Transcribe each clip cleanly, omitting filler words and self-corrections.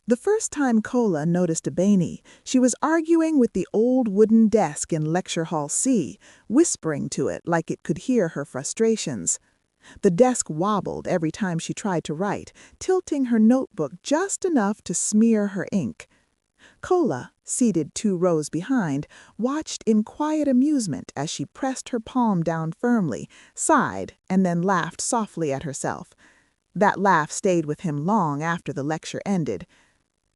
The first time Kola noticed Abeni, she was arguing with the old wooden desk in Lecture Hall C, whispering to it like it could hear her frustrations. The desk wobbled every time she tried to write, tilting her notebook just enough to smear her ink. Kola, seated 2 rows behind, watched in quiet amusement as she pressed her palm down firmly, sighed, and then laughed softly at herself. That laugh stayed with him long after the lecture ended.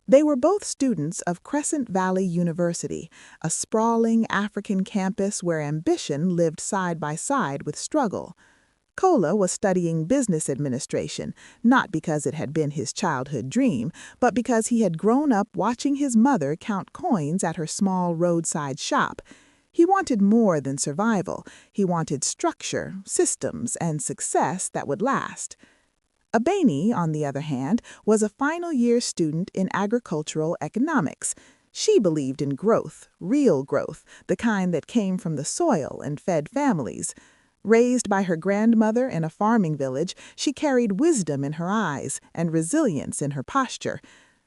They were both students of Crescent Valley University, a sprawling African campus where ambition lived side by side with struggle. Kola was studying business administration, not because it had been his childhood dream, but because he had grown up watching his mother count coins at her small roadside shop. He wanted more than survival. He wanted structure, systems, and success that would last. Abeni, on the other hand, was a final-year student in agricultural economics. She believed in growth, real growth, the kind that came from the soil and fed families. Raised by her grandmother in a farming village, she carried wisdom in her eyes and resilience in her posture.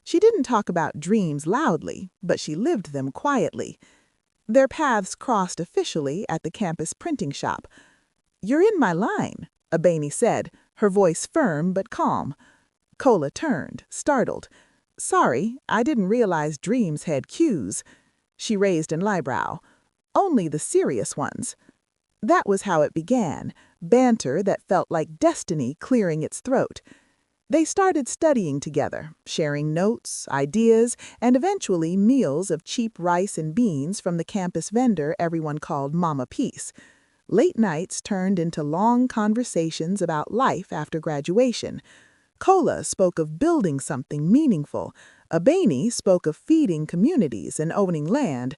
She didn't talk about dreams loudly, but she lived them quietly. Their paths crossed officially at the campus printing shop. "You're in my line," Abeni said, her voice firm but calm. Kola turned, startled. "Sorry, I didn't realize dreams had cues." She raised an eyebrow. "Only the serious ones." That was how it began, banter that felt like destiny clearing its throat. They started studying together, sharing notes, ideas, and eventually meals of cheap rice and beans from the campus vendor everyone called Mama Peace. Late nights turned into long conversations about life after graduation. Kola spoke of building something meaningful. Abeni spoke of feeding communities and owning land.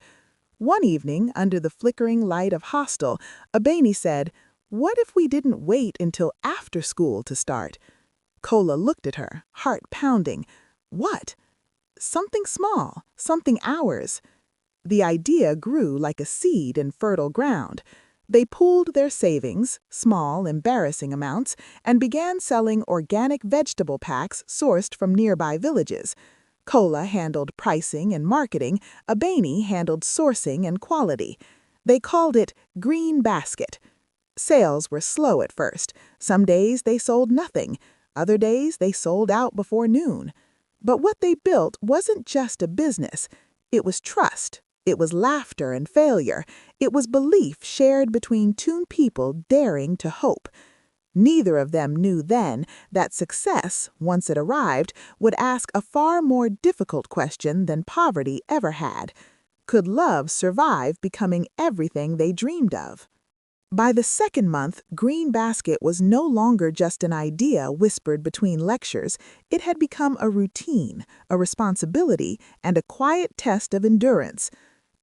One evening, under the flickering light of hostel, Abeni said, "What if we didn't wait until after school to start?" Kola looked at her, heart pounding. "What?" "Something small, something ours." The idea grew like a seed in fertile ground. They pooled their savings, small, embarrassing amounts, and began selling organic vegetable packs sourced from nearby villages. Kola handled pricing and marketing, Abeni handled sourcing and quality. They called it Green Basket. Sales were slow at first. Some days they sold nothing. Other days they sold out before noon. But what they built wasn't just a business. It was trust. It was laughter and failure. It was belief shared between 2 people daring to hope. Neither of them knew then that success, once it arrived, would ask a far more difficult question than poverty ever had. Could love survive becoming everything they dreamed of? By the second month, Green Basket was no longer just an idea whispered between lectures. It had become a routine, a responsibility, and a quiet test of endurance.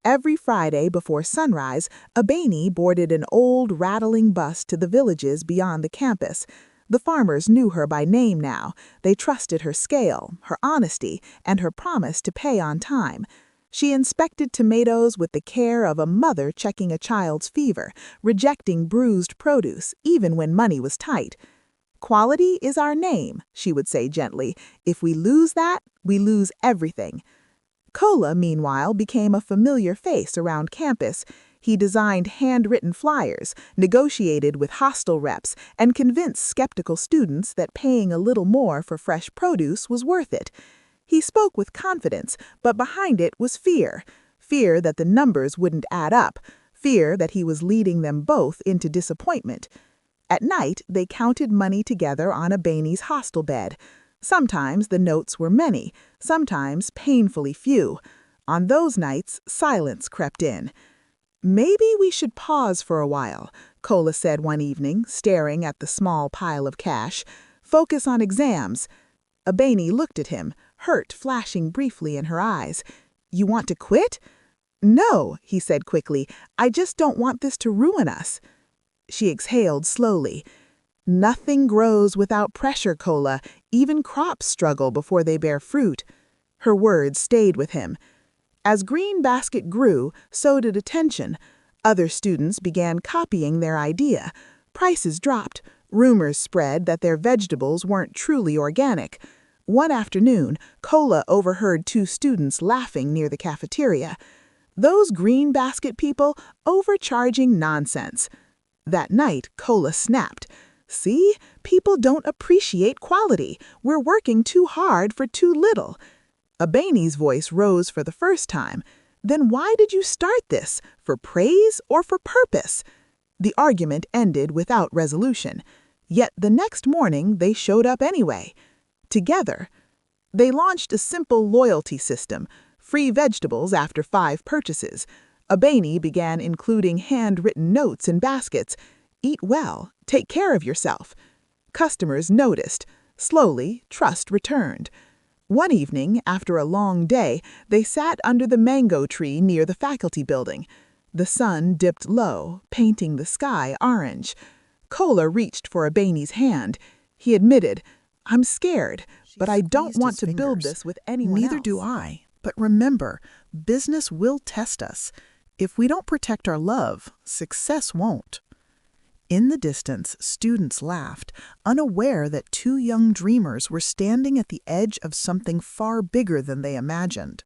Every Friday before sunrise, Abeni boarded an old, rattling bus to the villages beyond the campus. The farmers knew her by name now. They trusted her scale, her honesty, and her promise to pay on time. She inspected tomatoes with the care of a mother checking a child's fever, rejecting bruised produce, even when money was tight. "Quality is our name," she would say gently. "If we lose that, we lose everything." Kola, meanwhile, became a familiar face around campus. He designed handwritten flyers, negotiated with hostel reps, and convinced skeptical students that paying a little more for fresh produce was worth it. He spoke with confidence, but behind it was fear. Fear that the numbers wouldn't add up. Fear that he was leading them both into disappointment. At night, they counted money together on Abeni's hostel bed. Sometimes the notes were many, sometimes painfully few. On those nights, silence crept in. "Maybe we should pause for a while," Kola said one evening, staring at the small pile of cash. "Focus on exams." Abeni looked at him, hurt flashing briefly in her eyes. "You want to quit?" "No," he said quickly. "I just don't want this to ruin us." She exhaled slowly. "Nothing grows without pressure, Kola. Even crops struggle before they bear fruit." Her words stayed with him. As Green Basket grew, so did attention. Other students began copying their idea. Prices dropped. Rumors spread that their vegetables weren't truly organic. One afternoon, Kola overheard two students laughing near the cafeteria. Those green basket people, overcharging nonsense. That night, Kola snapped. See, people don't appreciate quality. We're working too hard for too little. Abeni's voice rose for the first time. Then why did you start this? For praise or for purpose? The argument ended without resolution. Yet the next morning they showed up anyway. Together, they launched a simple loyalty system, free vegetables after 5 purchases. Abeni began including handwritten notes in baskets. Eat well, take care of yourself. Customers noticed. Slowly, trust returned. One evening, after a long day, they sat under the mango tree near the faculty building. The sun dipped low, painting the sky orange. Kola reached for Abeni's hand. He admitted, "I'm scared, but I don't want to build this with anyone else." Neither do I. But remember, business will test us. If we don't protect our love, success won't. In the distance, students laughed, unaware that 2 young dreamers were standing at the edge of something far bigger than they imagined.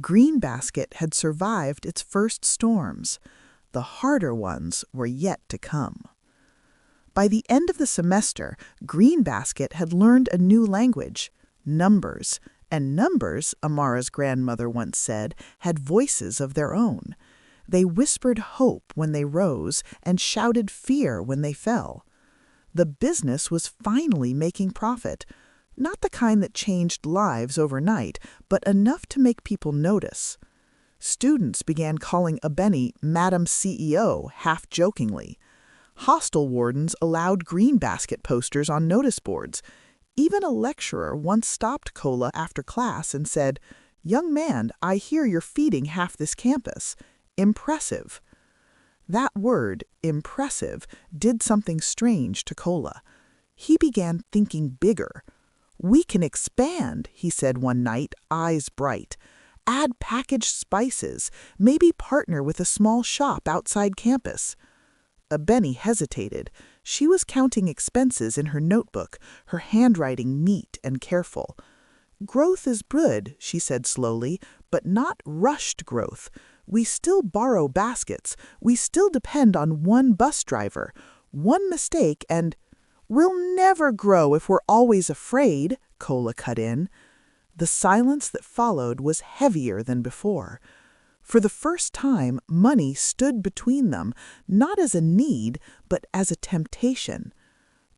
Green Basket had survived its first storms. The harder ones were yet to come. By the end of the semester, Green Basket had learned a new language, numbers. And numbers, Amara's grandmother once said, had voices of their own. They whispered hope when they rose and shouted fear when they fell. The business was finally making profit, not the kind that changed lives overnight, but enough to make people notice. Students began calling Abeni Madam CEO, half-jokingly. Hostel wardens allowed Green Basket posters on notice boards. Even a lecturer once stopped Kola after class and said, "Young man, I hear you're feeding half this campus. Impressive." That word, impressive, did something strange to Kola. He began thinking bigger. "We can expand," he said one night, eyes bright. "Add packaged spices, maybe partner with a small shop outside campus." Abeni hesitated. She was counting expenses in her notebook, her handwriting neat and careful. "Growth is good," she said slowly, "but not rushed growth. We still borrow baskets. We still depend on one bus driver. One mistake and—" "We'll never grow if we're always afraid," Kola cut in. The silence that followed was heavier than before. For the first time, money stood between them, not as a need, but as a temptation.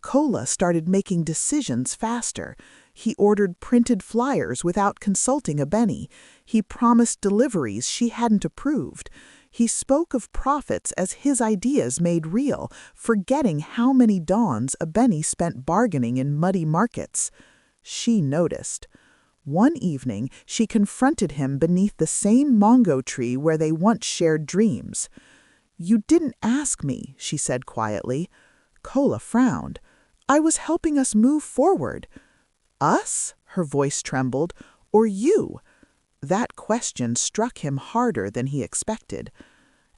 Kola started making decisions faster. He ordered printed flyers without consulting Abeni. He promised deliveries she hadn't approved. He spoke of profits as his ideas made real, forgetting how many dawns Abeni spent bargaining in muddy markets. She noticed. One evening, she confronted him beneath the same mango tree where they once shared dreams. "You didn't ask me," she said quietly. Kola frowned. "I was helping us move forward." "Us?" Her voice trembled. "Or you?" That question struck him harder than he expected.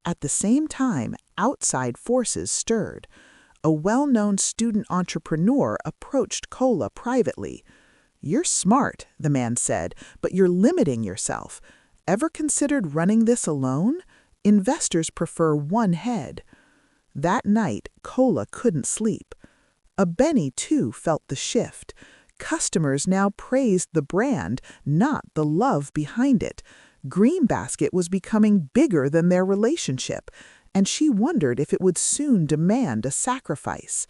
At the same time, outside forces stirred. A well-known student entrepreneur approached Kola privately. "You're smart," the man said, "but you're limiting yourself. Ever considered running this alone? Investors prefer one head." That night, Kola couldn't sleep. Abeni, too, felt the shift. Customers now praised the brand, not the love behind it. Green Basket was becoming bigger than their relationship, and she wondered if it would soon demand a sacrifice.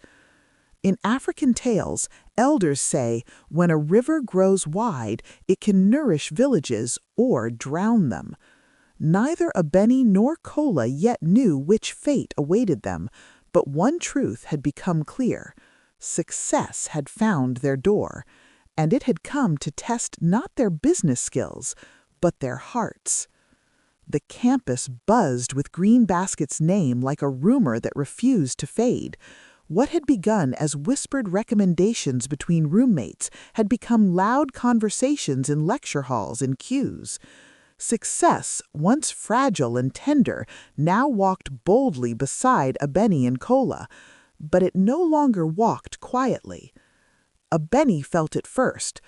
In African tales, elders say, when a river grows wide, it can nourish villages or drown them. Neither Abeni nor Kola yet knew which fate awaited them, but one truth had become clear. Success had found their door, and it had come to test not their business skills, but their hearts. The campus buzzed with Green Basket's name like a rumor that refused to fade. What had begun as whispered recommendations between roommates had become loud conversations in lecture halls and queues. Success, once fragile and tender, now walked boldly beside Abeni and Kola, but it no longer walked quietly. Abeni felt it first.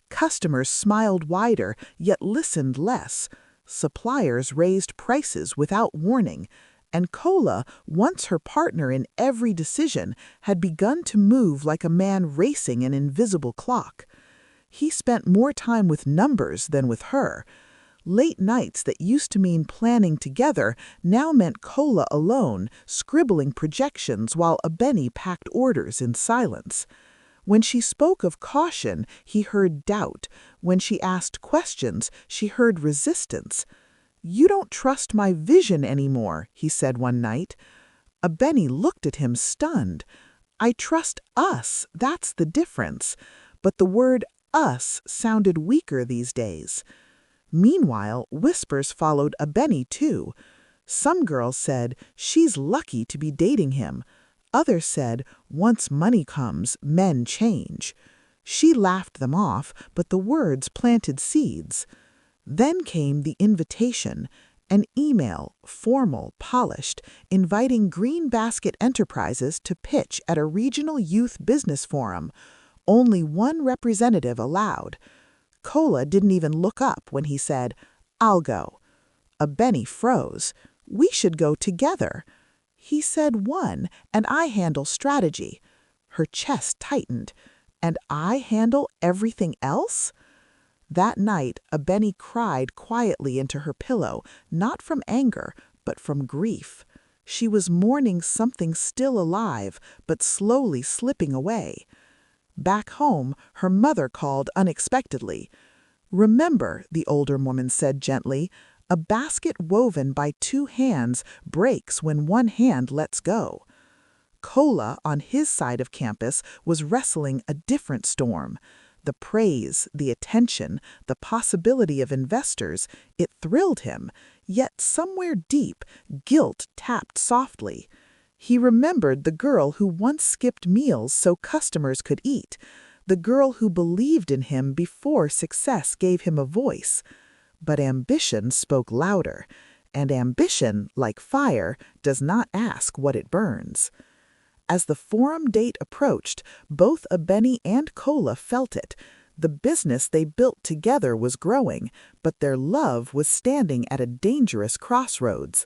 Customers smiled wider, yet listened less. Suppliers raised prices without warning. And Kola, once her partner in every decision, had begun to move like a man racing an invisible clock. He spent more time with numbers than with her. Late nights that used to mean planning together now meant Kola alone, scribbling projections while Abeni packed orders in silence. When she spoke of caution, he heard doubt. When she asked questions, she heard resistance. "You don't trust my vision anymore," he said one night. Abeni looked at him stunned. "I trust us, that's the difference." But the word us sounded weaker these days. Meanwhile, whispers followed Abeni too. Some girls said, "She's lucky to be dating him." Others said, "Once money comes, men change." She laughed them off, but the words planted seeds. Then came the invitation, an email, formal, polished, inviting Green Basket Enterprises to pitch at a regional youth business forum. Only one representative allowed. Kola didn't even look up when he said, "I'll go." Abeni froze. "We should go together." He said one, and I handle strategy. Her chest tightened. And I handle everything else? That night, Abeni cried quietly into her pillow, not from anger, but from grief. She was mourning something still alive, but slowly slipping away. Back home, her mother called unexpectedly. "Remember," the older woman said gently, "a basket woven by two hands breaks when one hand lets go." Kola, on his side of campus, was wrestling a different storm. The praise, the attention, the possibility of investors, it thrilled him, yet somewhere deep, guilt tapped softly. He remembered the girl who once skipped meals so customers could eat, the girl who believed in him before success gave him a voice. But ambition spoke louder, and ambition, like fire, does not ask what it burns. As the forum date approached, both Abeni and Kola felt it. The business they built together was growing, but their love was standing at a dangerous crossroads.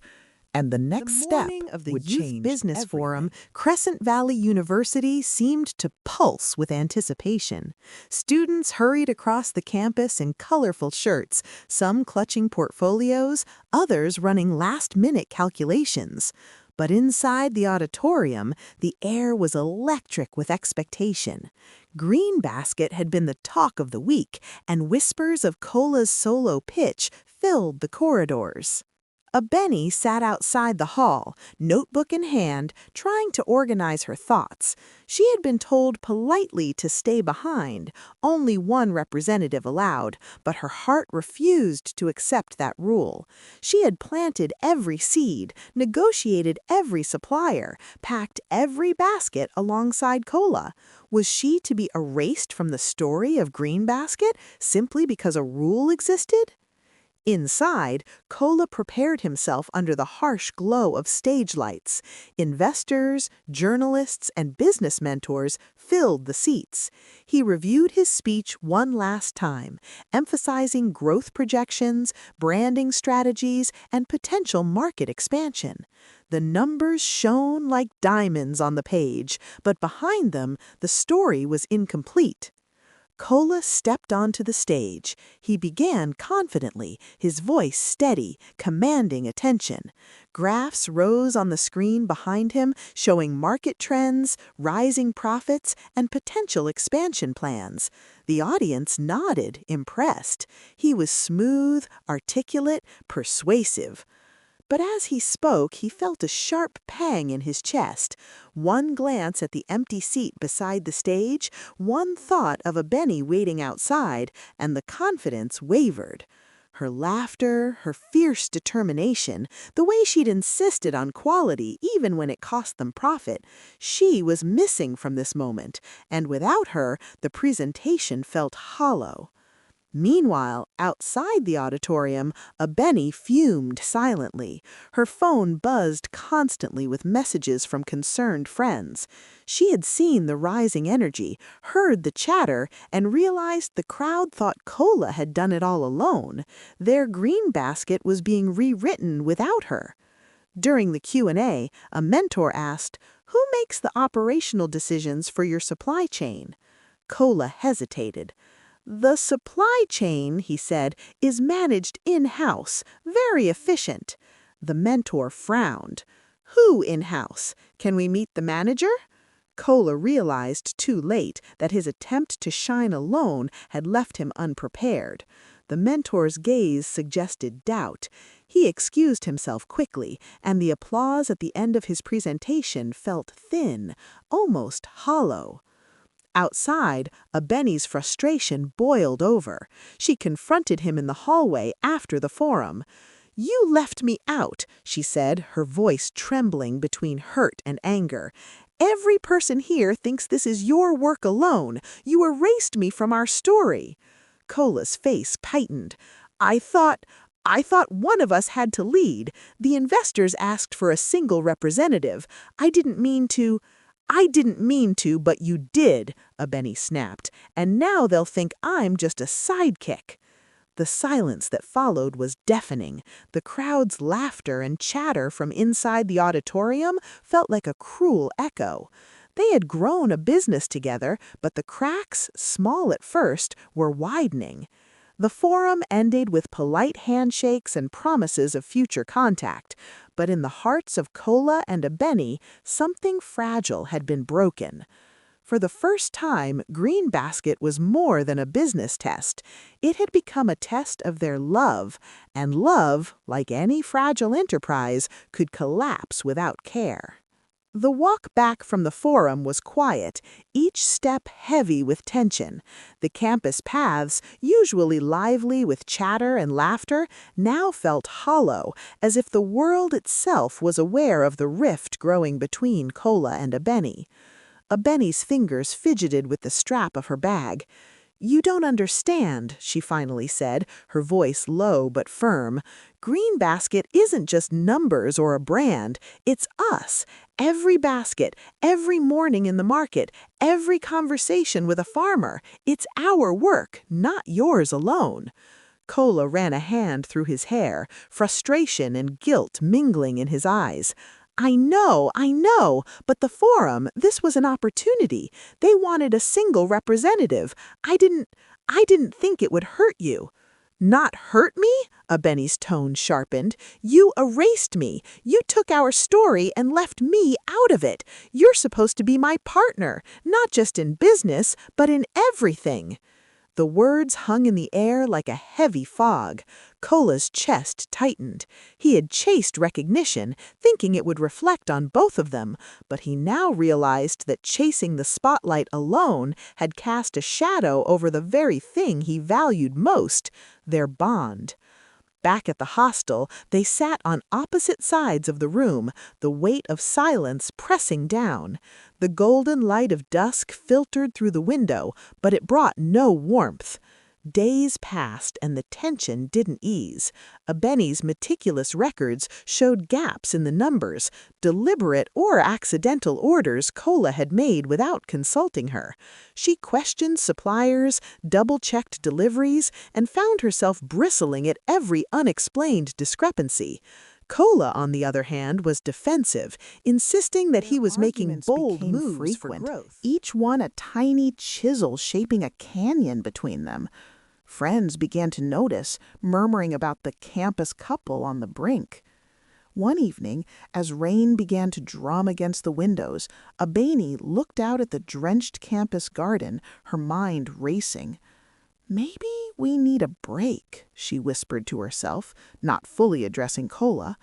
And the next step morning of the would Youth change Business everything. Forum, Crescent Valley University seemed to pulse with anticipation. Students hurried across the campus in colorful shirts, some clutching portfolios, others running last-minute calculations. But inside the auditorium, the air was electric with expectation. Green Basket had been the talk of the week, and whispers of Kola's solo pitch filled the corridors. Abeni sat outside the hall, notebook in hand, trying to organize her thoughts. She had been told politely to stay behind, only one representative allowed, but her heart refused to accept that rule. She had planted every seed, negotiated every supplier, packed every basket alongside Kola. Was she to be erased from the story of Green Basket simply because a rule existed? Inside, Kola prepared himself under the harsh glow of stage lights. Investors, journalists, and business mentors filled the seats. He reviewed his speech one last time, emphasizing growth projections, branding strategies, and potential market expansion. The numbers shone like diamonds on the page, but behind them, the story was incomplete. Kola stepped onto the stage. He began confidently, his voice steady, commanding attention. Graphs rose on the screen behind him, showing market trends, rising profits, and potential expansion plans. The audience nodded, impressed. He was smooth, articulate, persuasive. But as he spoke, he felt a sharp pang in his chest. One glance at the empty seat beside the stage, one thought of Abeni waiting outside, and the confidence wavered. Her laughter, her fierce determination, the way she'd insisted on quality even when it cost them profit, she was missing from this moment, and without her, the presentation felt hollow. Meanwhile, outside the auditorium, Abeni fumed silently. Her phone buzzed constantly with messages from concerned friends. She had seen the rising energy, heard the chatter, and realized the crowd thought Kola had done it all alone. Their green basket was being rewritten without her. During the Q&A, a mentor asked, "Who makes the operational decisions for your supply chain?" Kola hesitated. "The supply chain," he said, "is managed in-house, very efficient." The mentor frowned. "Who in-house? Can we meet the manager?" Kola realized too late that his attempt to shine alone had left him unprepared. The mentor's gaze suggested doubt. He excused himself quickly, and the applause at the end of his presentation felt thin, almost hollow. Outside, Abeni's frustration boiled over. She confronted him in the hallway after the forum. "You left me out," she said, her voice trembling between hurt and anger. "Every person here thinks this is your work alone. You erased me from our story." Kola's face tightened. I thought one of us had to lead. The investors asked for a single representative. I didn't mean to, but you did," Abeni snapped. "And now they'll think I'm just a sidekick." The silence that followed was deafening. The crowd's laughter and chatter from inside the auditorium felt like a cruel echo. They had grown a business together, but the cracks, small at first, were widening. The forum ended with polite handshakes and promises of future contact, but in the hearts of Kola and Abeni, something fragile had been broken. For the first time, Green Basket was more than a business test. It had become a test of their love, and love, like any fragile enterprise, could collapse without care. The walk back from the forum was quiet, each step heavy with tension. The campus paths, usually lively with chatter and laughter, now felt hollow, as if the world itself was aware of the rift growing between Kola and Abeni. Abeni's fingers fidgeted with the strap of her bag. "You don't understand," she finally said, her voice low but firm. "Green Basket isn't just numbers or a brand. It's us. Every basket, every morning in the market, every conversation with a farmer. It's our work, not yours alone." Kola ran a hand through his hair, frustration and guilt mingling in his eyes. I know, but the forum, this was an opportunity. They wanted a single representative. I didn't think it would hurt you." "Not hurt me?" Abeni's tone sharpened. "You erased me. You took our story and left me out of it. You're supposed to be my partner, not just in business, but in everything." The words hung in the air like a heavy fog. Kola's chest tightened. He had chased recognition, thinking it would reflect on both of them, but he now realized that chasing the spotlight alone had cast a shadow over the very thing he valued most, their bond. Back at the hostel, they sat on opposite sides of the room, the weight of silence pressing down. The golden light of dusk filtered through the window, but it brought no warmth. Days passed and the tension didn't ease. Abeni's meticulous records showed gaps in the numbers, deliberate or accidental orders Kola had made without consulting her. She questioned suppliers, double-checked deliveries, and found herself bristling at every unexplained discrepancy. Kola, on the other hand, was defensive, insisting that he was making bold moves for growth. Each one a tiny chisel shaping a canyon between them. Friends began to notice, murmuring about the campus couple on the brink. One evening, as rain began to drum against the windows, Abeni looked out at the drenched campus garden, her mind racing. "Maybe we need a break," she whispered to herself, not fully addressing Kola.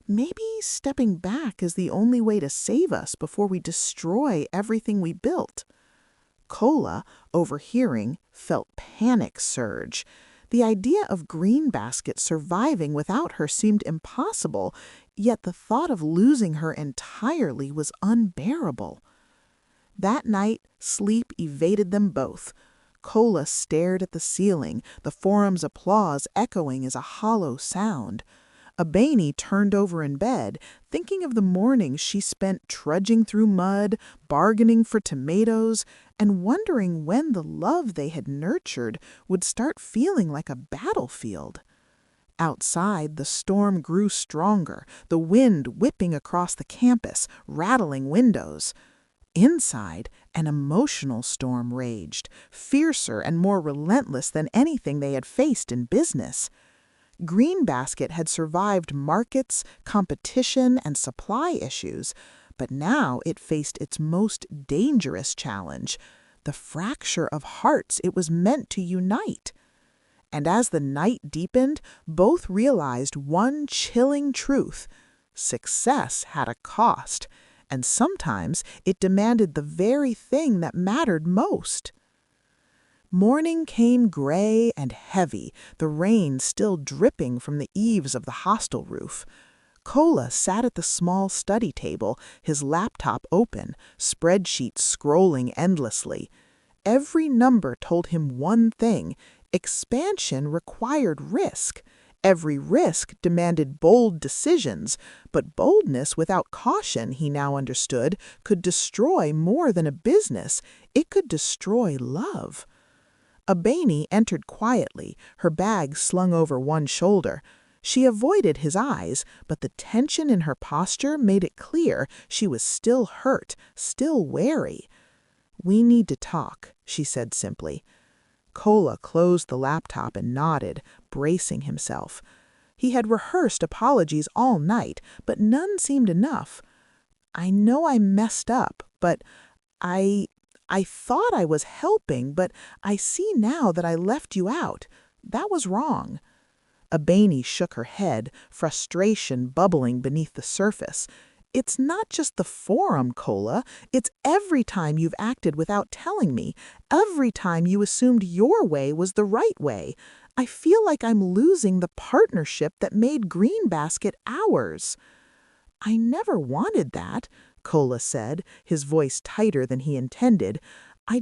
"Maybe stepping back is the only way to save us before we destroy everything we built." Kola, overhearing, felt panic surge. The idea of Green Basket surviving without her seemed impossible, yet the thought of losing her entirely was unbearable. That night, sleep evaded them both. Kola stared at the ceiling, the forum's applause echoing as a hollow sound. Abeni turned over in bed, thinking of the mornings she spent trudging through mud, bargaining for tomatoes, and wondering when the love they had nurtured would start feeling like a battlefield. Outside, the storm grew stronger, the wind whipping across the campus, rattling windows. Inside, an emotional storm raged, fiercer and more relentless than anything they had faced in business. Greenbasket had survived markets, competition, and supply issues, but now it faced its most dangerous challenge, the fracture of hearts it was meant to unite. And as the night deepened, both realized one chilling truth: success had a cost, and sometimes it demanded the very thing that mattered most. Morning came gray and heavy, the rain still dripping from the eaves of the hostel roof. Kola sat at the small study table, his laptop open, spreadsheets scrolling endlessly. Every number told him one thing: expansion required risk. Every risk demanded bold decisions, but boldness without caution, he now understood, could destroy more than a business. It could destroy love. Abeni entered quietly, her bag slung over one shoulder. She avoided his eyes, but the tension in her posture made it clear she was still hurt, still wary. "We need to talk," she said simply. Kola closed the laptop and nodded, bracing himself. He had rehearsed apologies all night, but none seemed enough. "I know I messed up, but I thought I was helping, but I see now that I left you out. That was wrong." Abeni shook her head, frustration bubbling beneath the surface. "It's not just the forum, Kola. It's every time you've acted without telling me. Every time you assumed your way was the right way. I feel like I'm losing the partnership that made Greenbasket ours." "I never wanted that," Kola said, his voice tighter than he intended. I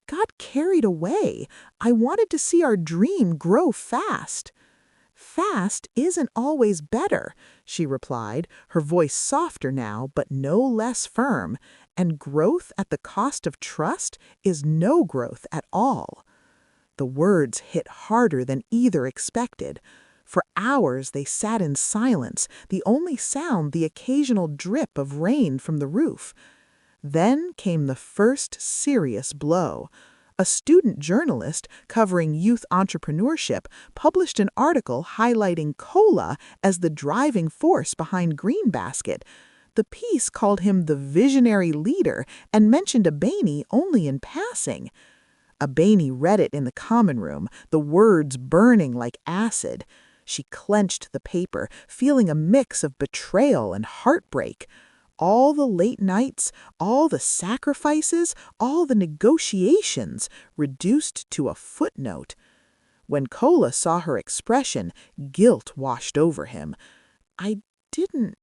got carried away. I wanted to see our dream grow fast." "Fast isn't always better," she replied, her voice softer now, but no less firm. "And growth at the cost of trust is no growth at all." The words hit harder than either expected. For hours they sat in silence, the only sound the occasional drip of rain from the roof. Then came the first serious blow. A student journalist covering youth entrepreneurship published an article highlighting Kola as the driving force behind Greenbasket. The piece called him the visionary leader and mentioned Abeni only in passing. Abeni read it in the common room, the words burning like acid. She clenched the paper, feeling a mix of betrayal and heartbreak. All the late nights, all the sacrifices, all the negotiations reduced to a footnote. When Kola saw her expression, guilt washed over him. I didn't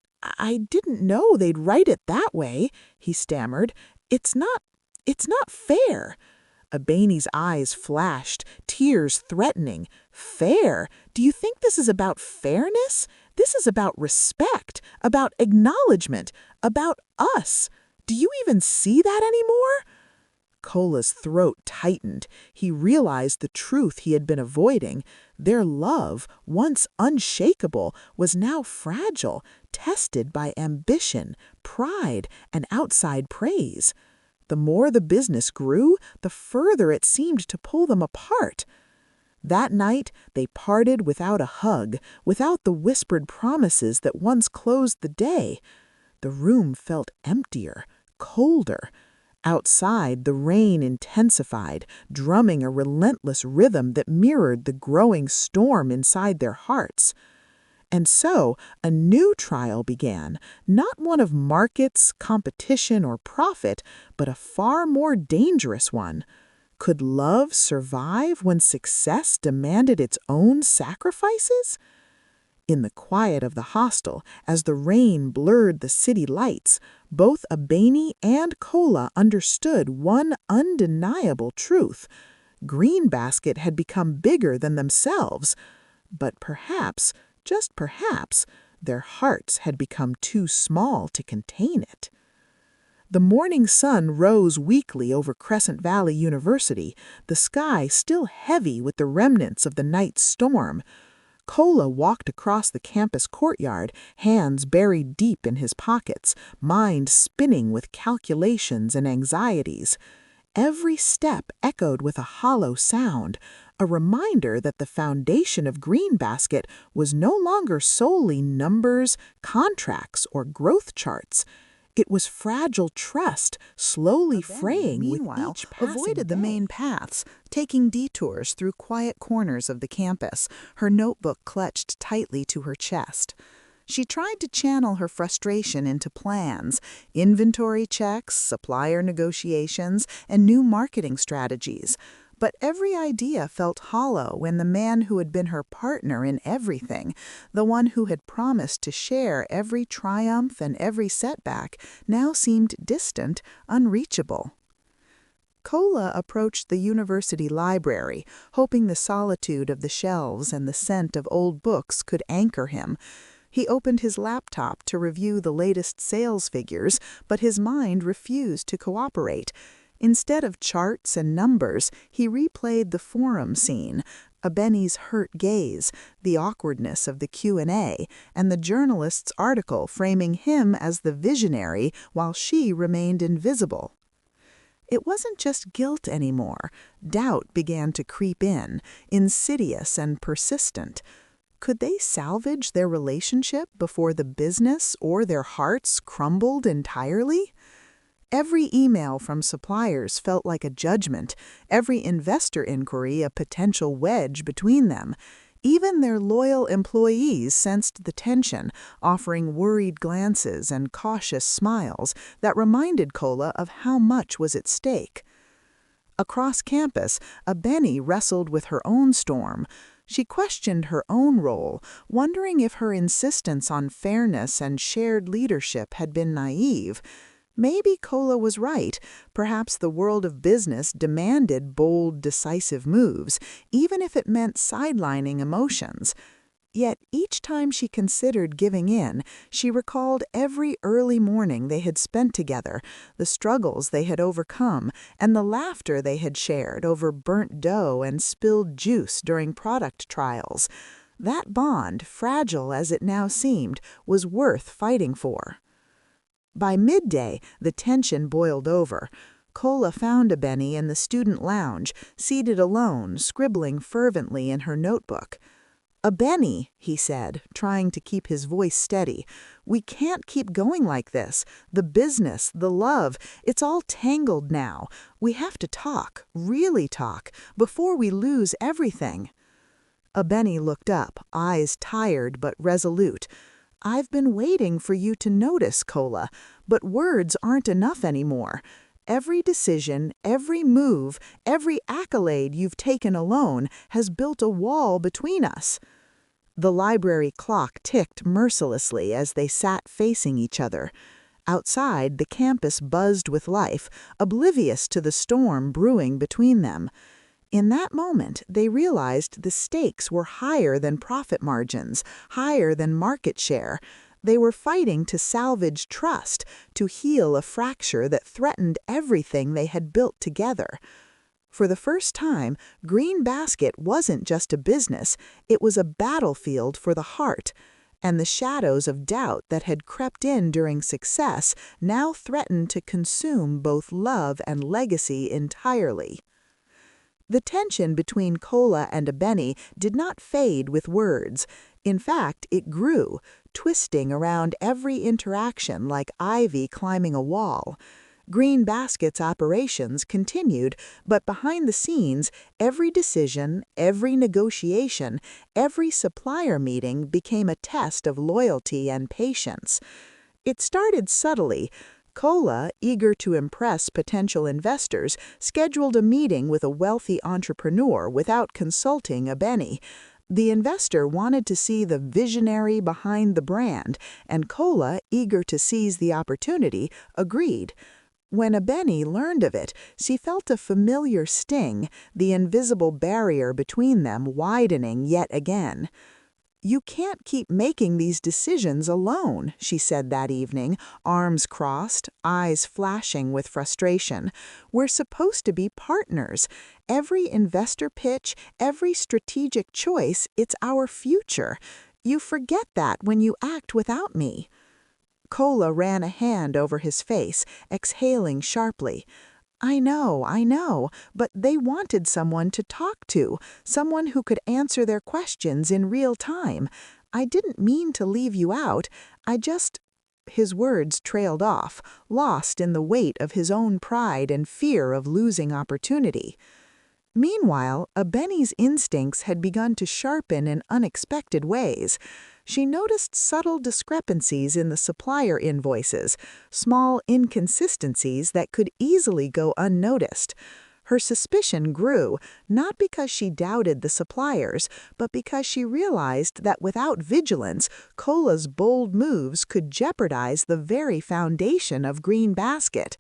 know they'd write it that way," he stammered. It's not fair." Abeni's eyes flashed, tears threatening. "Fair? Do you think this is about fairness? This is about respect, about acknowledgement, about us. Do you even see that anymore?" Kola's throat tightened. He realized the truth he had been avoiding. Their love, once unshakable, was now fragile, tested by ambition, pride, and outside praise. The more the business grew, the further it seemed to pull them apart. That night, they parted without a hug, without the whispered promises that once closed the day. The room felt emptier, colder. Outside, the rain intensified, drumming a relentless rhythm that mirrored the growing storm inside their hearts. And so, a new trial began, not one of markets, competition, or profit, but a far more dangerous one. Could love survive when success demanded its own sacrifices? In the quiet of the hostel, as the rain blurred the city lights, both Abeni and Kola understood one undeniable truth. Greenbasket had become bigger than themselves, but perhaps, just perhaps, their hearts had become too small to contain it. The morning sun rose weakly over Crescent Valley University, the sky still heavy with the remnants of the night's storm. Kola walked across the campus courtyard, hands buried deep in his pockets, mind spinning with calculations and anxieties. Every step echoed with a hollow sound, a reminder that the foundation of Greenbasket was no longer solely numbers, contracts, or growth charts. It was fragile trust, slowly fraying with meanwhile, each passing avoided the day. main paths, taking detours through quiet corners of the campus, her notebook clutched tightly to her chest. She tried to channel her frustration into plans, inventory checks, supplier negotiations, and new marketing strategies. But every idea felt hollow when the man who had been her partner in everything, the one who had promised to share every triumph and every setback, now seemed distant, unreachable. Kola approached the university library, hoping the solitude of the shelves and the scent of old books could anchor him. He opened his laptop to review the latest sales figures, but his mind refused to cooperate. Instead of charts and numbers, he replayed the forum scene, Abeni's hurt gaze, the awkwardness of the Q&A, and the journalist's article framing him as the visionary while she remained invisible. It wasn't just guilt anymore. Doubt began to creep in, insidious and persistent. Could they salvage their relationship before the business or their hearts crumbled entirely? Every email from suppliers felt like a judgment, every investor inquiry a potential wedge between them. Even their loyal employees sensed the tension, offering worried glances and cautious smiles that reminded Kola of how much was at stake. Across campus, Abeni wrestled with her own storm. She questioned her own role, wondering if her insistence on fairness and shared leadership had been naive. Maybe Kola was right. Perhaps the world of business demanded bold, decisive moves, even if it meant sidelining emotions. Yet each time she considered giving in, she recalled every early morning they had spent together, the struggles they had overcome, and the laughter they had shared over burnt dough and spilled juice during product trials. That bond, fragile as it now seemed, was worth fighting for. By midday, the tension boiled over. Kola found Abeni in the student lounge, seated alone, scribbling fervently in her notebook. "Abeni," he said, trying to keep his voice steady, "we can't keep going like this. The business, the love, it's all tangled now. We have to talk, really talk, before we lose everything." Abeni looked up, eyes tired but resolute. "I've been waiting for you to notice, Kola, but words aren't enough anymore. Every decision, every move, every accolade you've taken alone has built a wall between us." The library clock ticked mercilessly as they sat facing each other. Outside, the campus buzzed with life, oblivious to the storm brewing between them. In that moment, they realized the stakes were higher than profit margins, higher than market share. They were fighting to salvage trust, to heal a fracture that threatened everything they had built together. For the first time, Greenbasket wasn't just a business, it was a battlefield for the heart. And the shadows of doubt that had crept in during success now threatened to consume both love and legacy entirely. The tension between Kola and Abeni did not fade with words. In fact, it grew, twisting around every interaction like ivy climbing a wall. Greenbasket's operations continued, but behind the scenes, every decision, every negotiation, every supplier meeting became a test of loyalty and patience. It started subtly. Kola, eager to impress potential investors, scheduled a meeting with a wealthy entrepreneur without consulting Abeni. The investor wanted to see the visionary behind the brand, and Kola, eager to seize the opportunity, agreed. When Abeni learned of it, she felt a familiar sting, the invisible barrier between them widening yet again. "You can't keep making these decisions alone," she said that evening, arms crossed, eyes flashing with frustration. "We're supposed to be partners. Every investor pitch, every strategic choice, it's our future. You forget that when you act without me." Kola ran a hand over his face, exhaling sharply. I know, but they wanted someone to talk to, someone who could answer their questions in real time. I didn't mean to leave you out, I just—" His words trailed off, lost in the weight of his own pride and fear of losing opportunity. Meanwhile, Abeni's instincts had begun to sharpen in unexpected ways. She noticed subtle discrepancies in the supplier invoices, small inconsistencies that could easily go unnoticed. Her suspicion grew, not because she doubted the suppliers, but because she realized that without vigilance, Kola's bold moves could jeopardize the very foundation of Green Basket.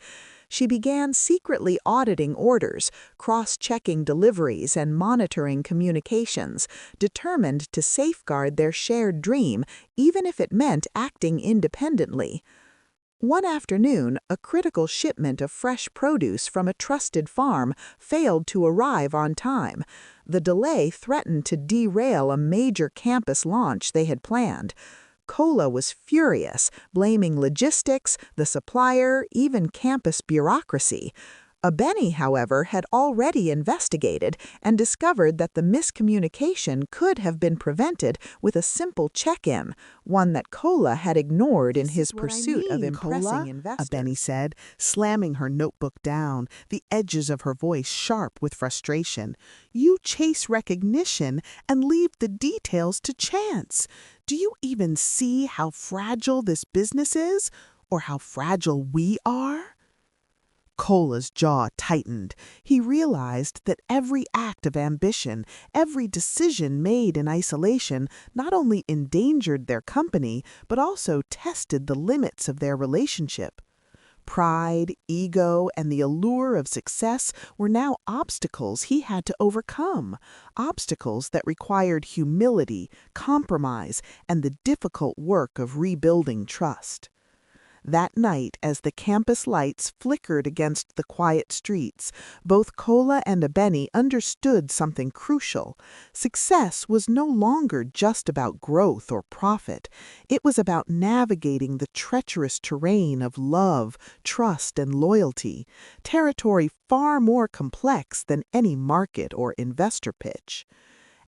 She began secretly auditing orders, cross-checking deliveries and monitoring communications, determined to safeguard their shared dream, even if it meant acting independently. One afternoon, a critical shipment of fresh produce from a trusted farm failed to arrive on time. The delay threatened to derail a major campus launch they had planned. Kola was furious, blaming logistics, the supplier, even campus bureaucracy. Abeni, however, had already investigated and discovered that the miscommunication could have been prevented with a simple check-in, one that Kola had ignored in his pursuit of impressing investors. Abeni said, slamming her notebook down, the edges of her voice sharp with frustration. You chase recognition and leave the details to chance. Do you even see how fragile this business is, or how fragile we are? Kola's jaw tightened. He realized that every act of ambition, every decision made in isolation, not only endangered their company, but also tested the limits of their relationship. Pride, ego, and the allure of success were now obstacles he had to overcome, obstacles that required humility, compromise, and the difficult work of rebuilding trust. That night, as the campus lights flickered against the quiet streets, both Kola and Abeni understood something crucial. Success was no longer just about growth or profit. It was about navigating the treacherous terrain of love, trust, and loyalty, territory far more complex than any market or investor pitch.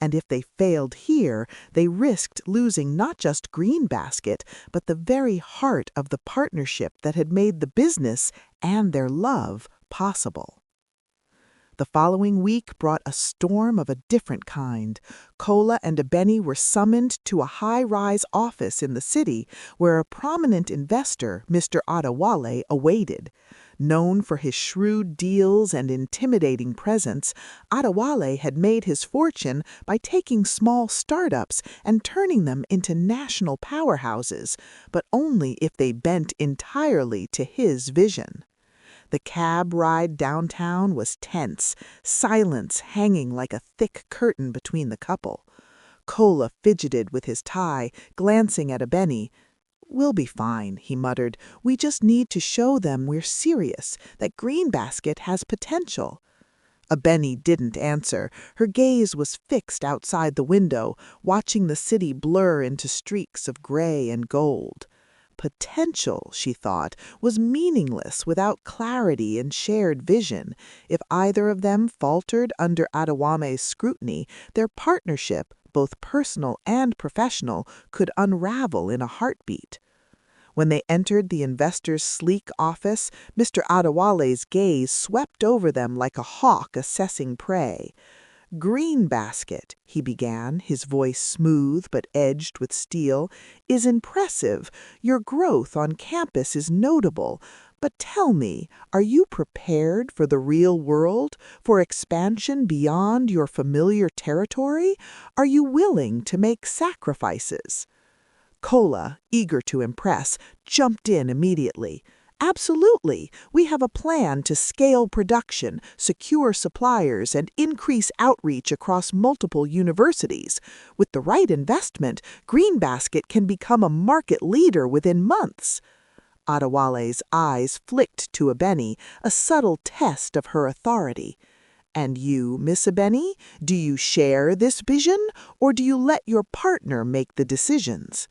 And if they failed here, they risked losing not just Green Basket, but the very heart of the partnership that had made the business and their love possible. The following week brought a storm of a different kind. Kola and Abeni were summoned to a high-rise office in the city where a prominent investor, Mr. Adewale, awaited. Known for his shrewd deals and intimidating presence, Adewale had made his fortune by taking small startups and turning them into national powerhouses, but only if they bent entirely to his vision. The cab ride downtown was tense, silence hanging like a thick curtain between the couple. Kola fidgeted with his tie, glancing at Abeni. "We'll be fine," he muttered. "We just need to show them we're serious, that Green Basket has potential." Abeni didn't answer. Her gaze was fixed outside the window, watching the city blur into streaks of gray and gold. Potential, she thought, was meaningless without clarity and shared vision. If either of them faltered under Adewame's scrutiny, their partnership, both personal and professional, could unravel in a heartbeat. When they entered the investor's sleek office, Mr. Adewale's gaze swept over them like a hawk assessing prey. "Green Basket," he began, his voice smooth but edged with steel, "is impressive. Your growth on campus is notable. But tell me, are you prepared for the real world, for expansion beyond your familiar territory? Are you willing to make sacrifices?" Kola, eager to impress, jumped in immediately. "Absolutely. We have a plan to scale production, secure suppliers, and increase outreach across multiple universities. With the right investment, Green Basket can become a market leader within months." Adewale's eyes flicked to Abeni, a subtle test of her authority. "And you, Miss Abeni, do you share this vision, or do you let your partner make the decisions?"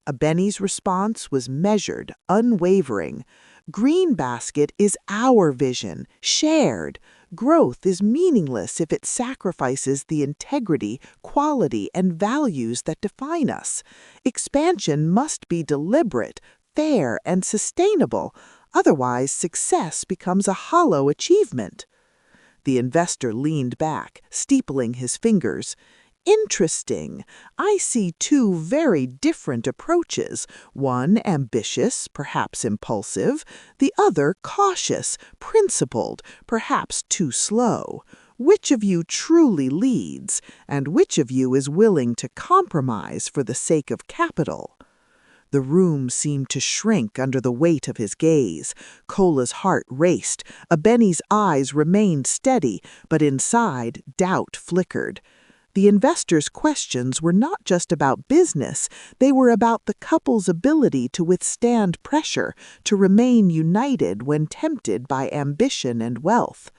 Abeni's response was measured, unwavering. "Green Basket is our vision, shared. Growth is meaningless if it sacrifices the integrity, quality, and values that define us. Expansion must be deliberate, fair, and sustainable. Otherwise, success becomes a hollow achievement." The investor leaned back, steepling his fingers. "Interesting. I see two very different approaches, one ambitious, perhaps impulsive, the other cautious, principled, perhaps too slow. Which of you truly leads, and which of you is willing to compromise for the sake of capital?" The room seemed to shrink under the weight of his gaze. Kola's heart raced. Abeni's eyes remained steady, but inside, doubt flickered. The investor's questions were not just about business, they were about the couple's ability to withstand pressure, to remain united when tempted by ambition and wealth.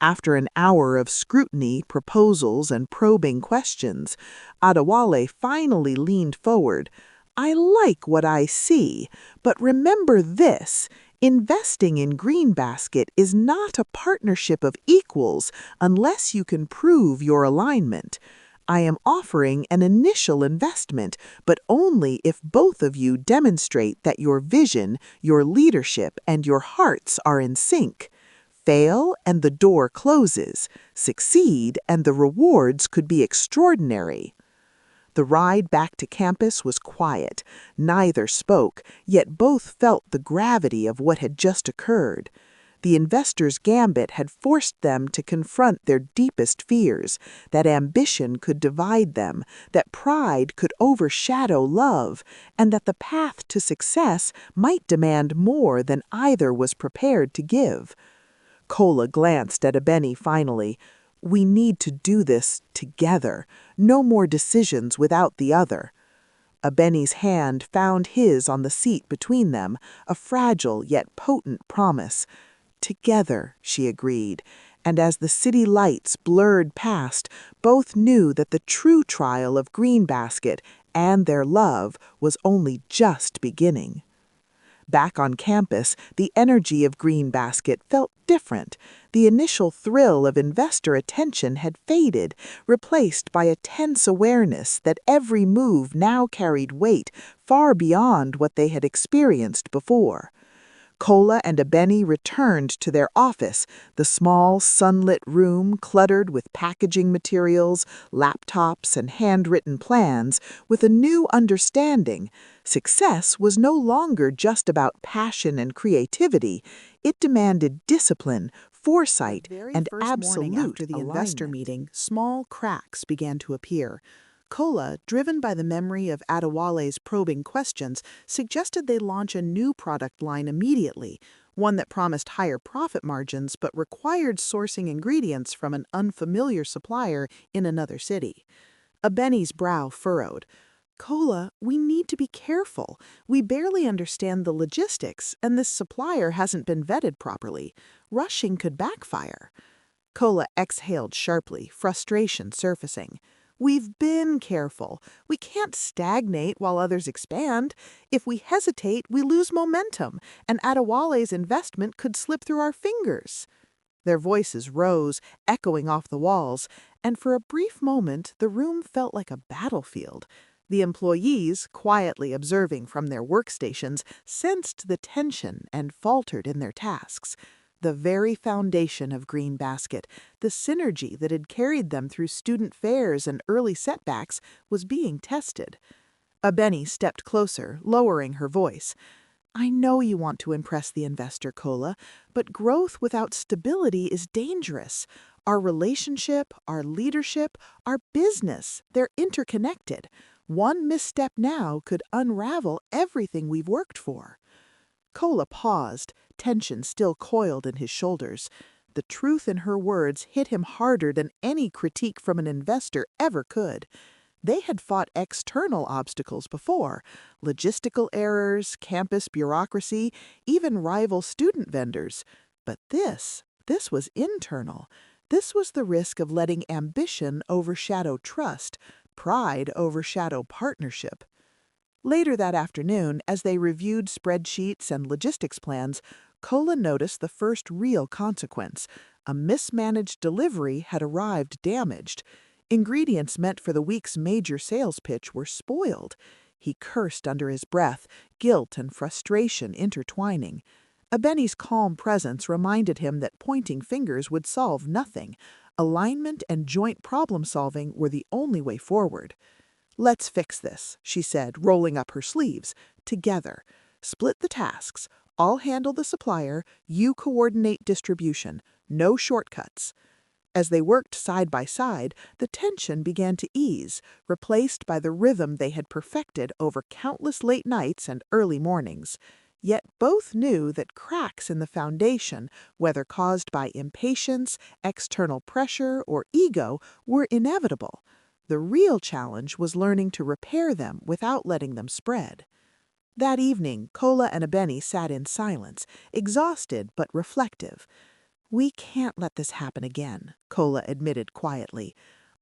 After an hour of scrutiny, proposals, and probing questions, Adewale finally leaned forward. "I like what I see, but remember this. Investing in Green Basket is not a partnership of equals unless you can prove your alignment. I am offering an initial investment, but only if both of you demonstrate that your vision, your leadership, and your hearts are in sync. Fail, and the door closes. Succeed, and the rewards could be extraordinary." The ride back to campus was quiet. Neither spoke, yet both felt the gravity of what had just occurred. The investor's gambit had forced them to confront their deepest fears, that ambition could divide them, that pride could overshadow love, and that the path to success might demand more than either was prepared to give. Kola glanced at Abeni finally. "We need to do this together. No more decisions without the other." Abeni's hand found his on the seat between them, a fragile yet potent promise. "Together," she agreed, and as the city lights blurred past, both knew that the true trial of Green Basket and their love was only just beginning. Back on campus, the energy of Green Basket felt different. The initial thrill of investor attention had faded, replaced by a tense awareness that every move now carried weight far beyond what they had experienced before. Kola and Abeni returned to their office, the small, sunlit room cluttered with packaging materials, laptops, and handwritten plans, with a new understanding. Success was no longer just about passion and creativity. It demanded discipline, foresight, and absolute After the investor alignment. meeting, small cracks began to appear. Kola, driven by the memory of Adewale's probing questions, suggested they launch a new product line immediately, one that promised higher profit margins but required sourcing ingredients from an unfamiliar supplier in another city. Abeni's brow furrowed. "Kola, we need to be careful. We barely understand the logistics, and this supplier hasn't been vetted properly. Rushing could backfire." Kola exhaled sharply, frustration surfacing. "We've been careful. We can't stagnate while others expand. If we hesitate, we lose momentum, and Adewale's investment could slip through our fingers." Their voices rose, echoing off the walls, and for a brief moment the room felt like a battlefield. The employees, quietly observing from their workstations, sensed the tension and faltered in their tasks. The very foundation of Green Basket, the synergy that had carried them through student fairs and early setbacks, was being tested. Abeni stepped closer, lowering her voice. I know you want to impress the investor, Kola, but growth without stability is dangerous. Our relationship, our leadership, our business, they're interconnected. One misstep now could unravel everything we've worked for. Kola paused, tension still coiled in his shoulders. The truth in her words hit him harder than any critique from an investor ever could. They had fought external obstacles before, logistical errors, campus bureaucracy, even rival student vendors. But this was internal. This was the risk of letting ambition overshadow trust, pride overshadow partnership. Later that afternoon, as they reviewed spreadsheets and logistics plans, Kola noticed the first real consequence. A mismanaged delivery had arrived damaged. Ingredients meant for the week's major sales pitch were spoiled. He cursed under his breath, guilt and frustration intertwining. Abeni's calm presence reminded him that pointing fingers would solve nothing. Alignment and joint problem-solving were the only way forward. Let's fix this, she said, rolling up her sleeves. Together. Split the tasks. I'll handle the supplier, you coordinate distribution. No shortcuts. As they worked side by side, the tension began to ease, replaced by the rhythm they had perfected over countless late nights and early mornings. Yet both knew that cracks in the foundation, whether caused by impatience, external pressure, or ego, were inevitable. The real challenge was learning to repair them without letting them spread. That evening, Kola and Abeni sat in silence, exhausted but reflective. We can't let this happen again, Kola admitted quietly.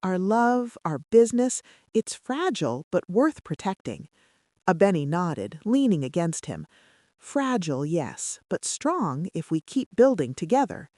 Our love, our business, it's fragile but worth protecting. Abeni nodded, leaning against him. Fragile, yes, but strong if we keep building together.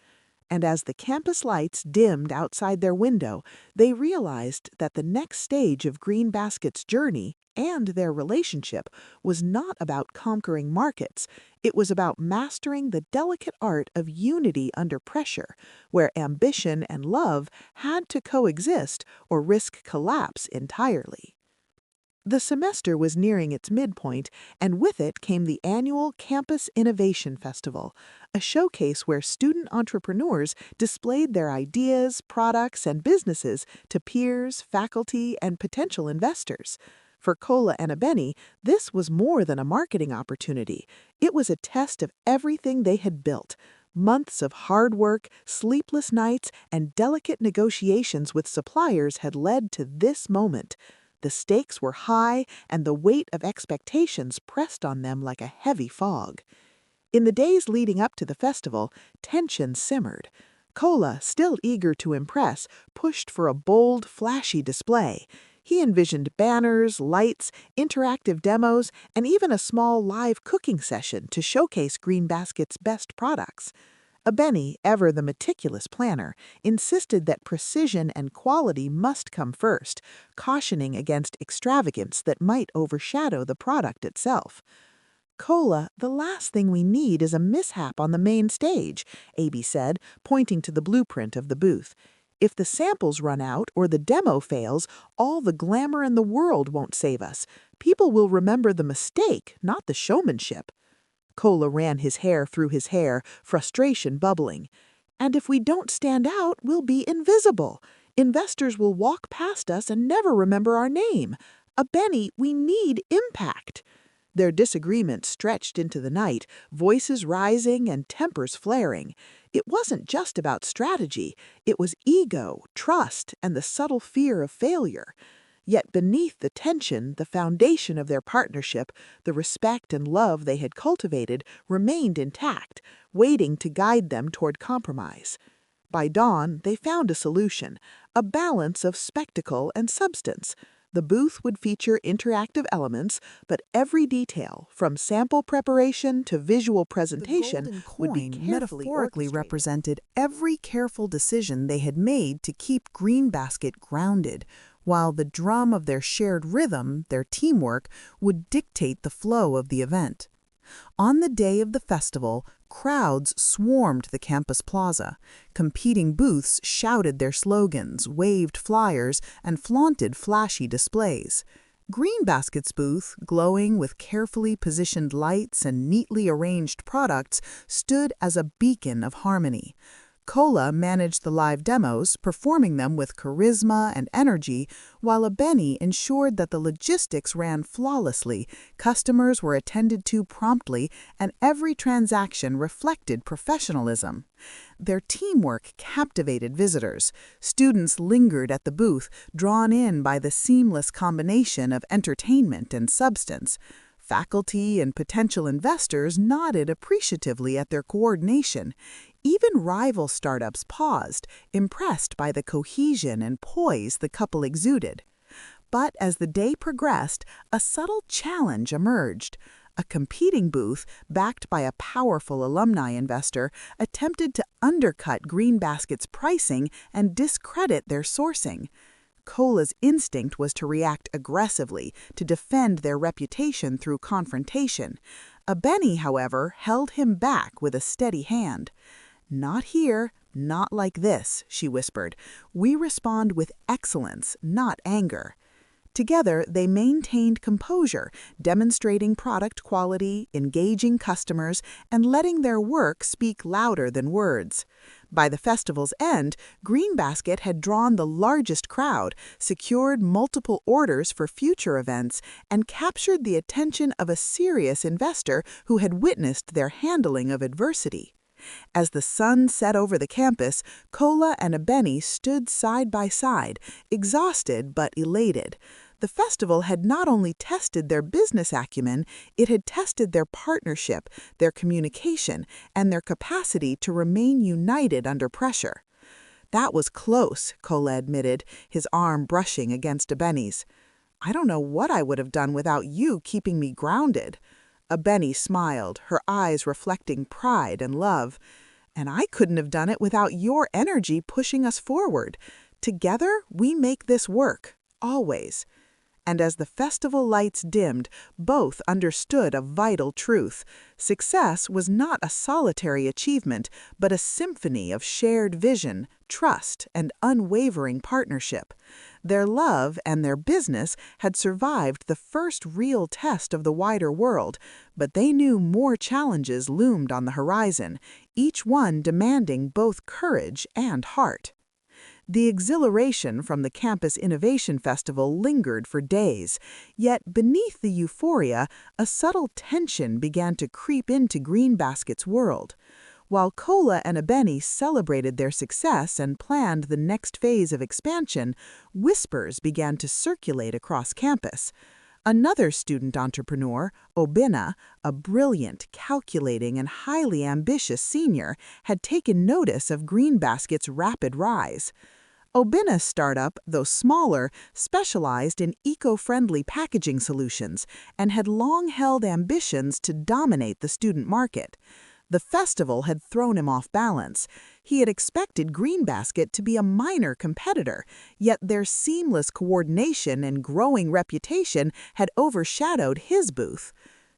And as the campus lights dimmed outside their window, they realized that the next stage of Green Basket's journey and their relationship was not about conquering markets. It was about mastering the delicate art of unity under pressure, where ambition and love had to coexist or risk collapse entirely. The semester was nearing its midpoint, and with it came the annual Campus Innovation Festival, a showcase where student entrepreneurs displayed their ideas, products, and businesses to peers, faculty, and potential investors. For Kola and Abeni, this was more than a marketing opportunity. It was a test of everything they had built. Months of hard work, sleepless nights, and delicate negotiations with suppliers had led to this moment. The stakes were high, and the weight of expectations pressed on them like a heavy fog. In the days leading up to the festival, tension simmered. Kola, still eager to impress, pushed for a bold, flashy display. He envisioned banners, lights, interactive demos, and even a small live cooking session to showcase Green Basket's best products. Abeni, ever the meticulous planner, insisted that precision and quality must come first, cautioning against extravagance that might overshadow the product itself. Kola, the last thing we need is a mishap on the main stage, Abi said, pointing to the blueprint of the booth. If the samples run out or the demo fails, all the glamour in the world won't save us. People will remember the mistake, not the showmanship. Kola ran his hair through his hair, frustration bubbling. And if we don't stand out, we'll be invisible. Investors will walk past us and never remember our name. Abeni, we need impact. Their disagreement stretched into the night, voices rising and tempers flaring. It wasn't just about strategy. It was ego, trust, and the subtle fear of failure. Yet beneath the tension, the foundation of their partnership, the respect and love they had cultivated, remained intact, waiting to guide them toward compromise. By dawn, they found a solution, a balance of spectacle and substance. The booth would feature interactive elements, but every detail, from sample preparation to visual presentation, would be carefully metaphorically orchestrated. represented every careful decision they had made to keep Green Basket grounded, while the drum of their shared rhythm, their teamwork, would dictate the flow of the event. On the day of the festival, crowds swarmed the campus plaza. Competing booths shouted their slogans, waved flyers, and flaunted flashy displays. Greenbasket's booth, glowing with carefully positioned lights and neatly arranged products, stood as a beacon of harmony. Kola managed the live demos, performing them with charisma and energy, while Abeni ensured that the logistics ran flawlessly, customers were attended to promptly, and every transaction reflected professionalism. Their teamwork captivated visitors. Students lingered at the booth, drawn in by the seamless combination of entertainment and substance. Faculty and potential investors nodded appreciatively at their coordination. Even rival startups paused, impressed by the cohesion and poise the couple exuded. But as the day progressed, a subtle challenge emerged. A competing booth, backed by a powerful alumni investor, attempted to undercut Greenbasket's pricing and discredit their sourcing. Kola's instinct was to react aggressively, to defend their reputation through confrontation. Abeni, however, held him back with a steady hand. "Not here, not like this," she whispered. "We respond with excellence, not anger." Together, they maintained composure, demonstrating product quality, engaging customers, and letting their work speak louder than words. By the festival's end, Greenbasket had drawn the largest crowd, secured multiple orders for future events, and captured the attention of a serious investor who had witnessed their handling of adversity. As the sun set over the campus, Kola and Abeni stood side by side, exhausted but elated. The festival had not only tested their business acumen, it had tested their partnership, their communication, and their capacity to remain united under pressure. "That was close," Kola admitted, his arm brushing against Abeni's. "I don't know what I would have done without you keeping me grounded." Abeni smiled, her eyes reflecting pride and love. "And I couldn't have done it without your energy pushing us forward. Together, we make this work, always." And as the festival lights dimmed, both understood a vital truth. Success was not a solitary achievement, but a symphony of shared vision, trust, and unwavering partnership. Their love and their business had survived the first real test of the wider world, but they knew more challenges loomed on the horizon, each one demanding both courage and heart. The exhilaration from the Campus Innovation Festival lingered for days, yet beneath the euphoria, a subtle tension began to creep into Greenbasket's world. While Kola and Abeni celebrated their success and planned the next phase of expansion, whispers began to circulate across campus. Another student entrepreneur, Obina, a brilliant, calculating, and highly ambitious senior, had taken notice of Greenbasket's rapid rise. Obina's startup, though smaller, specialized in eco-friendly packaging solutions and had long held ambitions to dominate the student market. The festival had thrown him off balance. He had expected Greenbasket to be a minor competitor, yet their seamless coordination and growing reputation had overshadowed his booth.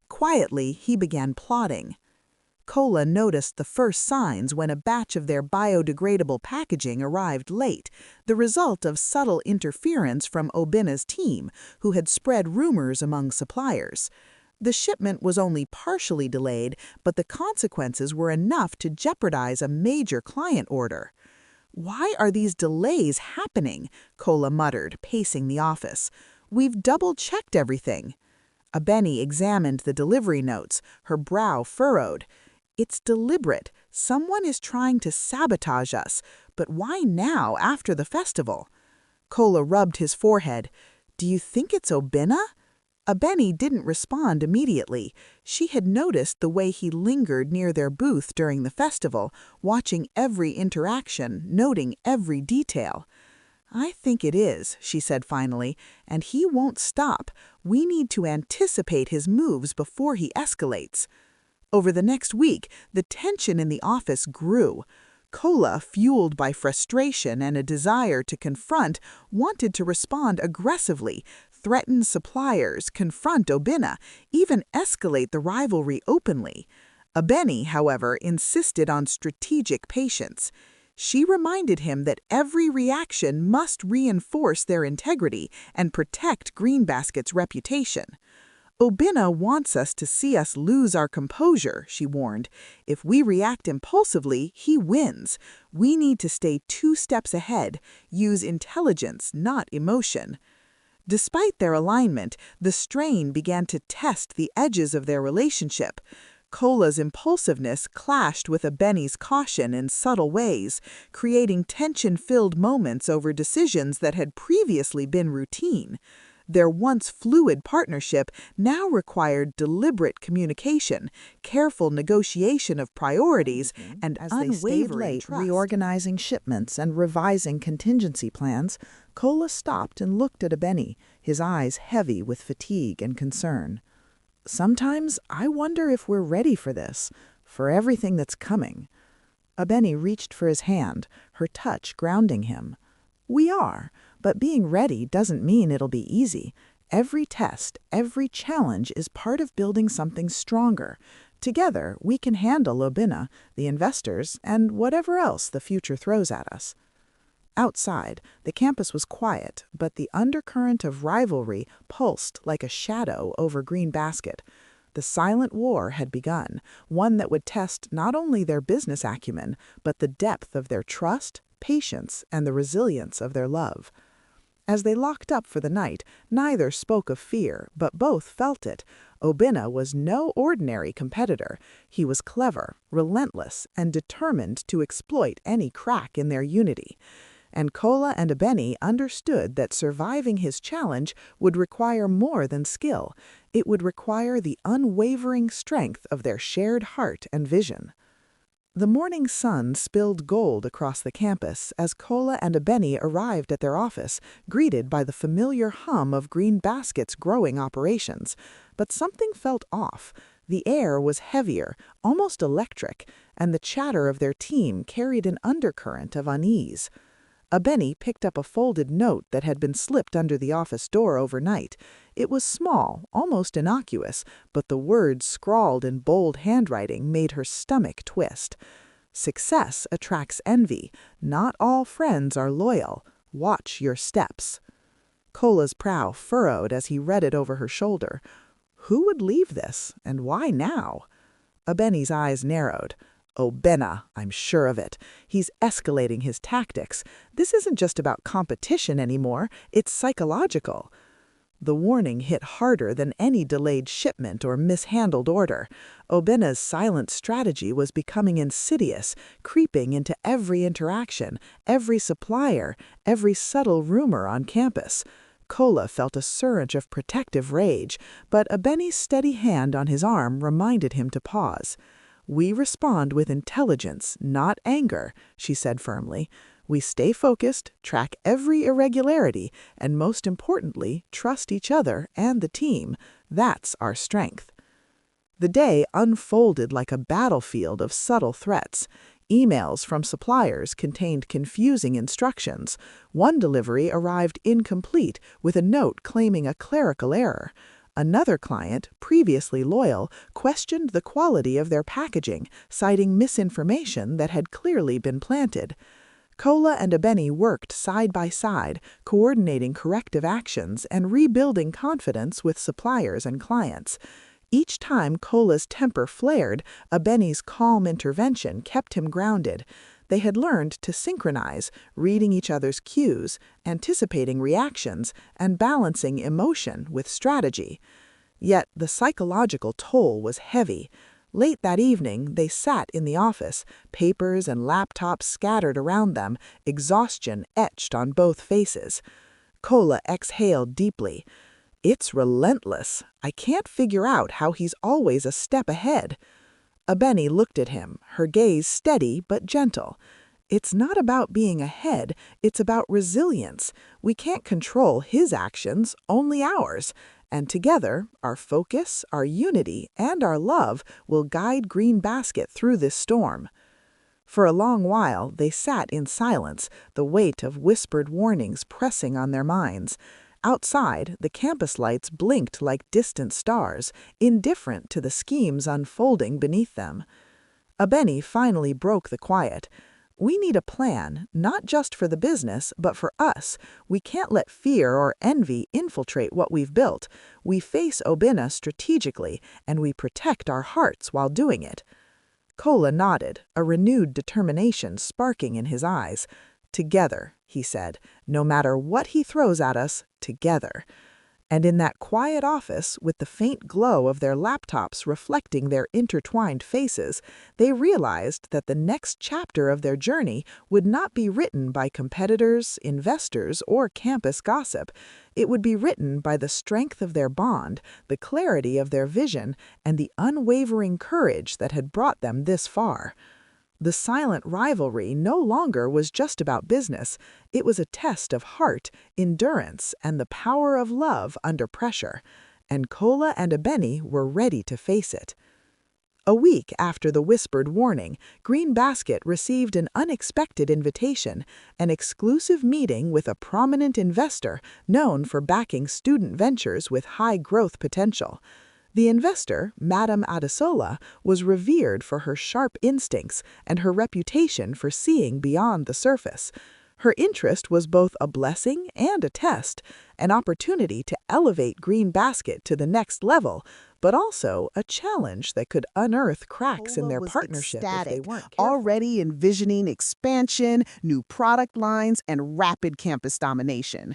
Quietly, he began plotting. Kola noticed the first signs when a batch of their biodegradable packaging arrived late, the result of subtle interference from Obina's team, who had spread rumors among suppliers. The shipment was only partially delayed, but the consequences were enough to jeopardize a major client order. "Why are these delays happening?" Kola muttered, pacing the office. "We've double-checked everything." Abeni examined the delivery notes, her brow furrowed. "It's deliberate. Someone is trying to sabotage us. But why now, after the festival?" Kola rubbed his forehead. "Do you think it's Obina?" Abeni didn't respond immediately. She had noticed the way he lingered near their booth during the festival, watching every interaction, noting every detail. "I think it is," she said finally, "and he won't stop. We need to anticipate his moves before he escalates." Over the next week, the tension in the office grew. Kola, fueled by frustration and a desire to confront, wanted to respond aggressively, threaten suppliers, confront Obina, even escalate the rivalry openly. Abeni, however, insisted on strategic patience. She reminded him that every reaction must reinforce their integrity and protect Greenbasket's reputation. Obina wants us to see us lose our composure, she warned. If we react impulsively, he wins. We need to stay 2 steps ahead, use intelligence, not emotion. Despite their alignment, the strain began to test the edges of their relationship. Kola's impulsiveness clashed with Abeni's caution in subtle ways, creating tension-filled moments over decisions that had previously been routine. Their once fluid partnership now required deliberate communication, careful negotiation of priorities, and As they stayed unwavering late, trust. reorganizing shipments and revising contingency plans, Kola stopped and looked at Abeni, his eyes heavy with fatigue and concern. Sometimes I wonder if we're ready for this, for everything that's coming. Abeni reached for his hand, her touch grounding him. We are, but being ready doesn't mean it'll be easy. Every test, every challenge is part of building something stronger. Together, we can handle Obina, the investors, and whatever else the future throws at us. Outside, the campus was quiet, but the undercurrent of rivalry pulsed like a shadow over Greenbasket. The silent war had begun, one that would test not only their business acumen, but the depth of their trust, patience, and the resilience of their love. As they locked up for the night, neither spoke of fear, but both felt it. Obina was no ordinary competitor. He was clever, relentless, and determined to exploit any crack in their unity. And Kola and Abeni understood that surviving his challenge would require more than skill. It would require the unwavering strength of their shared heart and vision. The morning sun spilled gold across the campus as Kola and Abeni arrived at their office, greeted by the familiar hum of Greenbasket's growing operations. But something felt off. The air was heavier, almost electric, and the chatter of their team carried an undercurrent of unease. Abeni picked up a folded note that had been slipped under the office door overnight. It was small, almost innocuous, but the words scrawled in bold handwriting made her stomach twist. Success attracts envy. Not all friends are loyal. Watch your steps. Kola's brow furrowed as he read it over her shoulder. Who would leave this, and why now? Abeni's eyes narrowed. Obina, I'm sure of it. He's escalating his tactics. This isn't just about competition anymore, it's psychological. The warning hit harder than any delayed shipment or mishandled order. Obina's silent strategy was becoming insidious, creeping into every interaction, every supplier, every subtle rumor on campus. Kola felt a surge of protective rage, but Abeni's steady hand on his arm reminded him to pause. We respond with intelligence, not anger, she said firmly. We stay focused, track every irregularity, and most importantly, trust each other and the team. That's our strength. The day unfolded like a battlefield of subtle threats. Emails from suppliers contained confusing instructions. One delivery arrived incomplete with a note claiming a clerical error. Another client, previously loyal, questioned the quality of their packaging, citing misinformation that had clearly been planted. Kola and Abeni worked side by side, coordinating corrective actions and rebuilding confidence with suppliers and clients. Each time Kola's temper flared, Abeni's calm intervention kept him grounded. They had learned to synchronize, reading each other's cues, anticipating reactions, and balancing emotion with strategy. Yet the psychological toll was heavy. Late that evening, they sat in the office, papers and laptops scattered around them, exhaustion etched on both faces. Kola exhaled deeply. It's relentless. I can't figure out how he's always a step ahead. Abeni looked at him, her gaze steady but gentle. It's not about being ahead, it's about resilience. We can't control his actions, only ours. And together, our focus, our unity, and our love will guide Greenbasket through this storm. For a long while, they sat in silence, the weight of whispered warnings pressing on their minds. Outside, the campus lights blinked like distant stars, indifferent to the schemes unfolding beneath them. Abeni finally broke the quiet. We need a plan, not just for the business, but for us. We can't let fear or envy infiltrate what we've built. We face Obina strategically, and we protect our hearts while doing it. Kola nodded, a renewed determination sparking in his eyes. Together, he said, no matter what he throws at us, together. And in that quiet office, with the faint glow of their laptops reflecting their intertwined faces, they realized that the next chapter of their journey would not be written by competitors, investors, or campus gossip. It would be written by the strength of their bond, the clarity of their vision, and the unwavering courage that had brought them this far. The silent rivalry no longer was just about business. It was a test of heart, endurance, and the power of love under pressure. And Kola and Abeni were ready to face it. A week after the whispered warning, Green Basket received an unexpected invitation, an exclusive meeting with a prominent investor known for backing student ventures with high growth potential. The investor, Madame Adesola, was revered for her sharp instincts and her reputation for seeing beyond the surface. Her interest was both a blessing and a test, an opportunity to elevate Green Basket to the next level, but also a challenge that could unearth cracks in their partnership if they weren't careful. Already envisioning expansion, new product lines, and rapid campus domination.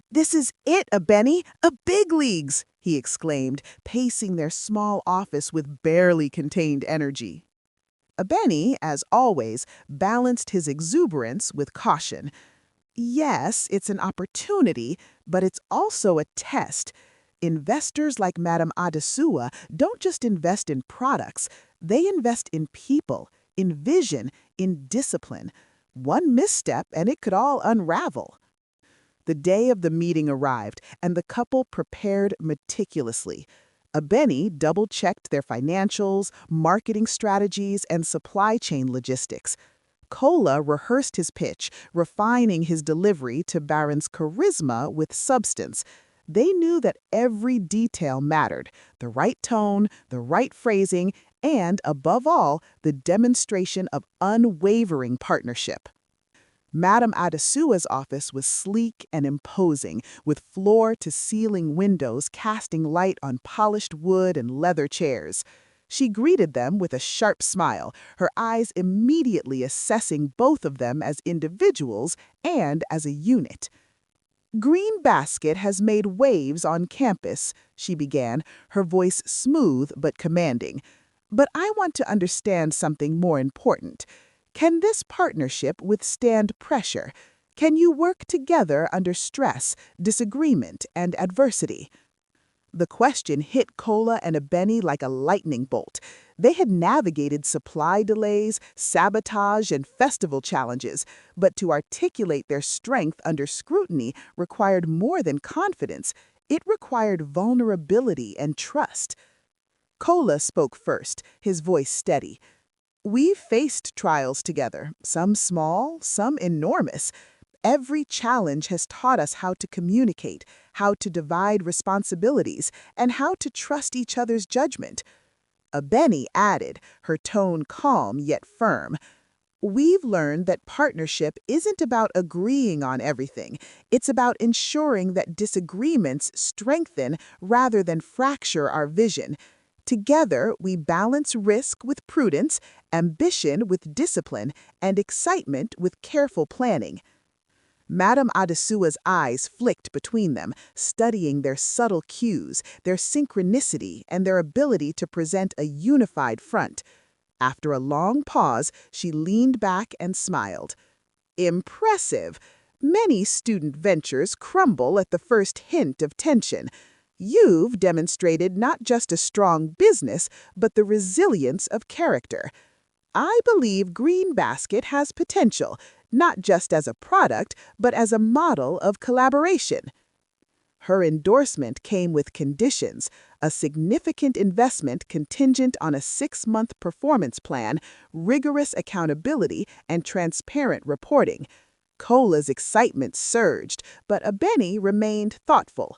"This is it, Abeni, a big leagues!" he exclaimed, pacing their small office with barely contained energy. Abeni, as always, balanced his exuberance with caution. "Yes, it's an opportunity, but it's also a test. Investors like Madame Adesua don't just invest in products, they invest in people, in vision, in discipline. One misstep and it could all unravel." The day of the meeting arrived, and the couple prepared meticulously. Abeni double-checked their financials, marketing strategies, and supply chain logistics. Kola rehearsed his pitch, refining his delivery to Baron's charisma with substance. They knew that every detail mattered, the right tone, the right phrasing, and, above all, the demonstration of unwavering partnership. Madame Adesua's office was sleek and imposing, with floor-to-ceiling windows casting light on polished wood and leather chairs. She greeted them with a sharp smile, her eyes immediately assessing both of them as individuals and as a unit. "Green Basket has made waves on campus," she began, her voice smooth but commanding. "But I want to understand something more important. Can this partnership withstand pressure? Can you work together under stress, disagreement, and adversity?" The question hit Kola and Abeni like a lightning bolt. They had navigated supply delays, sabotage, and festival challenges, but to articulate their strength under scrutiny required more than confidence. It required vulnerability and trust. Kola spoke first, his voice steady. "We've faced trials together, some small, some enormous. Every challenge has taught us how to communicate, how to divide responsibilities, and how to trust each other's judgment." Abeni added, her tone calm yet firm. "We've learned that partnership isn't about agreeing on everything. It's about ensuring that disagreements strengthen rather than fracture our vision. Together, we balance risk with prudence, ambition with discipline, and excitement with careful planning." Madame Adesua's eyes flicked between them, studying their subtle cues, their synchronicity, and their ability to present a unified front. After a long pause, she leaned back and smiled. "Impressive! Many student ventures crumble at the first hint of tension. You've demonstrated not just a strong business, but the resilience of character. I believe Green Basket has potential, not just as a product, but as a model of collaboration." Her endorsement came with conditions, a significant investment contingent on a 6-month performance plan, rigorous accountability, and transparent reporting. Kola's excitement surged, but Abeni remained thoughtful.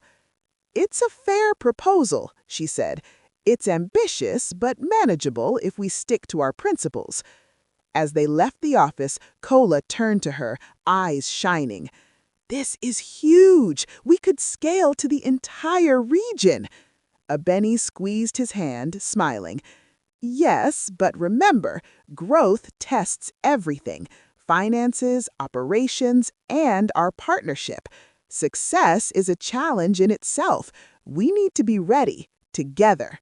"It's a fair proposal," she said. "It's ambitious, but manageable if we stick to our principles." As they left the office, Kola turned to her, eyes shining. "This is huge! We could scale to the entire region!" Abeni squeezed his hand, smiling. "Yes, but remember, growth tests everything: finances, operations, and our partnership. Success is a challenge in itself. We need to be ready, together."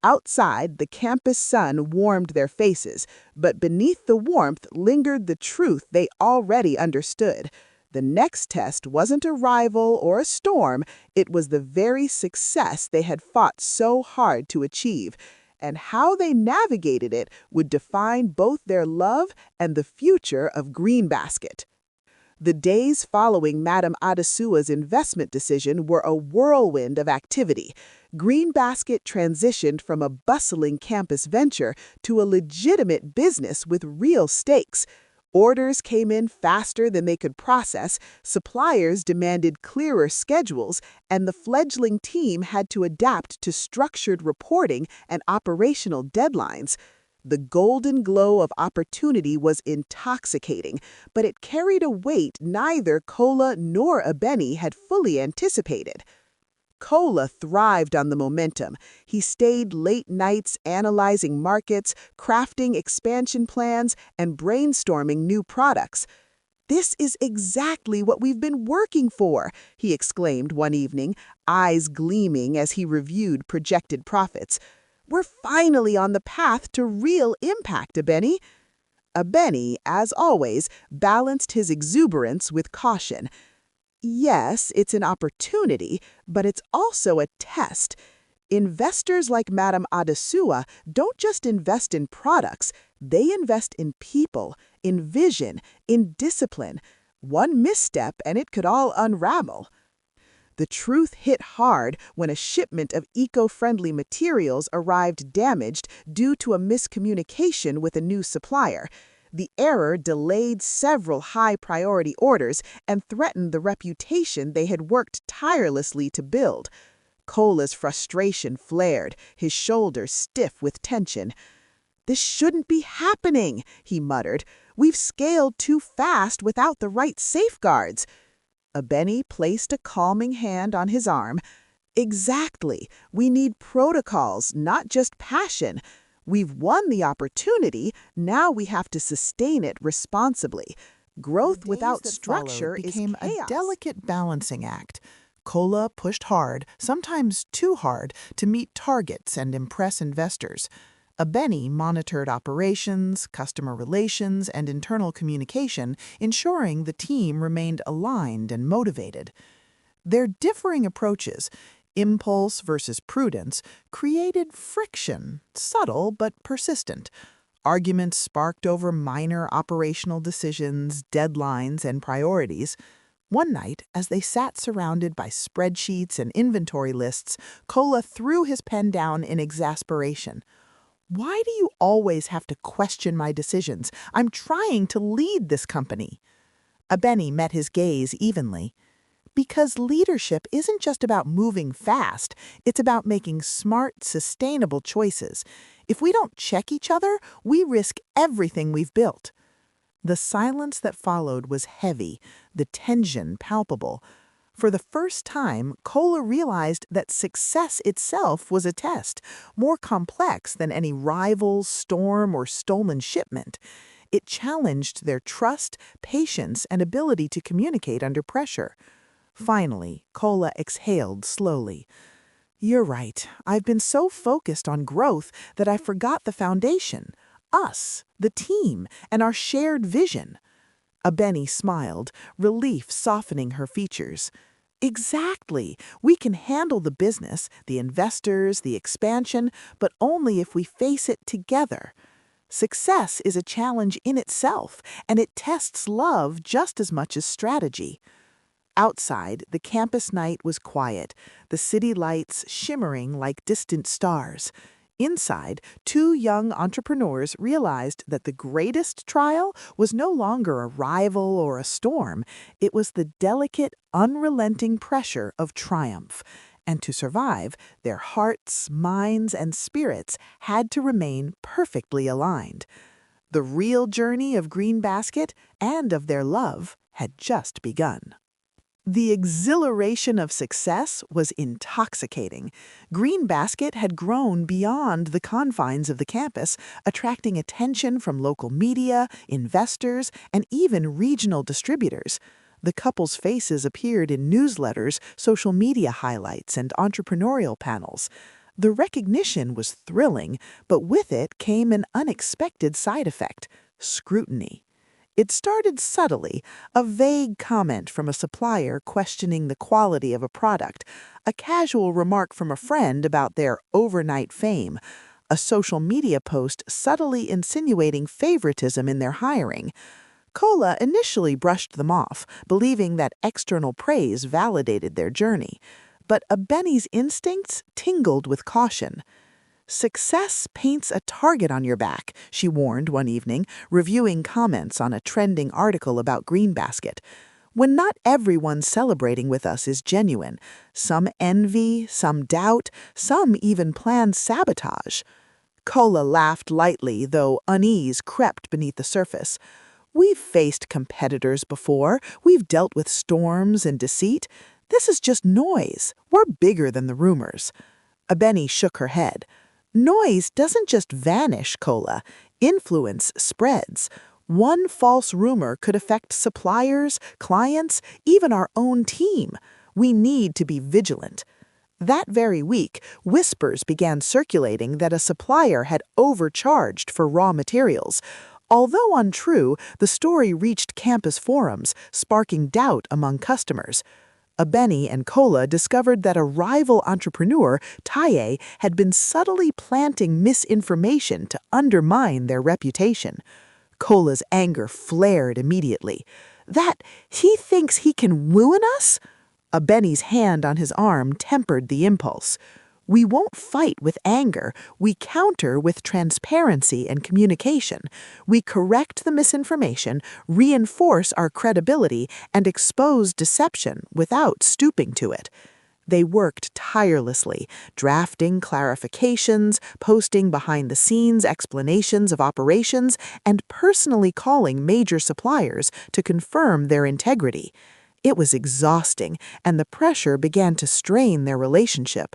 Outside, the campus sun warmed their faces, but beneath the warmth lingered the truth they already understood. The next test wasn't a rival or a storm, it was the very success they had fought so hard to achieve. And how they navigated it would define both their love and the future of Greenbasket. The days following Madame Adesua's investment decision were a whirlwind of activity. Greenbasket transitioned from a bustling campus venture to a legitimate business with real stakes. Orders came in faster than they could process, suppliers demanded clearer schedules, and the fledgling team had to adapt to structured reporting and operational deadlines. The golden glow of opportunity was intoxicating, but it carried a weight neither Kola nor Abeni had fully anticipated. Kola thrived on the momentum. He stayed late nights analyzing markets, crafting expansion plans, and brainstorming new products. "This is exactly what we've been working for," he exclaimed one evening, eyes gleaming as he reviewed projected profits. "We're finally on the path to real impact, Abeni." Abeni, as always, balanced his exuberance with caution. "Yes, it's an opportunity, but it's also a test. Investors like Madame Adesua don't just invest in products, they invest in people, in vision, in discipline. One misstep and it could all unravel." The truth hit hard when a shipment of eco-friendly materials arrived damaged due to a miscommunication with a new supplier. The error delayed several high-priority orders and threatened the reputation they had worked tirelessly to build. Kola's frustration flared, his shoulders stiff with tension. "This shouldn't be happening," he muttered. "We've scaled too fast without the right safeguards." Abeni placed a calming hand on his arm. "Exactly. We need protocols, not just passion. We've won the opportunity, now we have to sustain it responsibly. Growth without structure became is chaos." a delicate balancing act. Kola pushed hard, sometimes too hard, to meet targets and impress investors. Abeni monitored operations, customer relations, and internal communication, ensuring the team remained aligned and motivated. Their differing approaches, impulse versus prudence, created friction, subtle but persistent. Arguments sparked over minor operational decisions, deadlines, and priorities. One night, as they sat surrounded by spreadsheets and inventory lists, Kola threw his pen down in exasperation. "Why do you always have to question my decisions? I'm trying to lead this company." Abeni met his gaze evenly. "Because leadership isn't just about moving fast, it's about making smart, sustainable choices. If we don't check each other, we risk everything we've built." The silence that followed was heavy, the tension palpable. For the first time, Kola realized that success itself was a test, more complex than any rival, storm, or stolen shipment. It challenged their trust, patience, and ability to communicate under pressure. Finally, Kola exhaled slowly. "You're right. I've been so focused on growth that I forgot the foundation. Us, the team, and our shared vision." Abeni smiled, relief softening her features. "Exactly. We can handle the business, the investors, the expansion, but only if we face it together. Success is a challenge in itself, and it tests love just as much as strategy." Outside, the campus night was quiet, the city lights shimmering like distant stars. Inside, two young entrepreneurs realized that the greatest trial was no longer a rival or a storm. It was the delicate, unrelenting pressure of triumph. And to survive, their hearts, minds, and spirits had to remain perfectly aligned. The real journey of Green Basket and of their love had just begun. The exhilaration of success was intoxicating. Green Basket had grown beyond the confines of the campus, attracting attention from local media, investors, and even regional distributors. The couple's faces appeared in newsletters, social media highlights, and entrepreneurial panels. The recognition was thrilling, but with it came an unexpected side effect: scrutiny. It started subtly, a vague comment from a supplier questioning the quality of a product, a casual remark from a friend about their overnight fame, a social media post subtly insinuating favoritism in their hiring. Kola initially brushed them off, believing that external praise validated their journey. But Abeni's instincts tingled with caution. "Success paints a target on your back," she warned one evening, reviewing comments on a trending article about Green Basket. "When not everyone celebrating with us is genuine. Some envy, some doubt, some even plan sabotage." Kola laughed lightly, though unease crept beneath the surface. "We've faced competitors before. We've dealt with storms and deceit. This is just noise. We're bigger than the rumors." Abeni shook her head. "Noise doesn't just vanish, Kola. Influence spreads. One false rumor could affect suppliers, clients, even our own team. We need to be vigilant." That very week, whispers began circulating that a supplier had overcharged for raw materials. Although untrue, the story reached campus forums, sparking doubt among customers. Abeni and Kola discovered that a rival entrepreneur, Taye, had been subtly planting misinformation to undermine their reputation. Kola's anger flared immediately. "That he thinks he can ruin us?" Abeni's hand on his arm tempered the impulse. "We won't fight with anger. We counter with transparency and communication. We correct the misinformation, reinforce our credibility, and expose deception without stooping to it." They worked tirelessly, drafting clarifications, posting behind-the-scenes explanations of operations, and personally calling major suppliers to confirm their integrity. It was exhausting, and the pressure began to strain their relationship.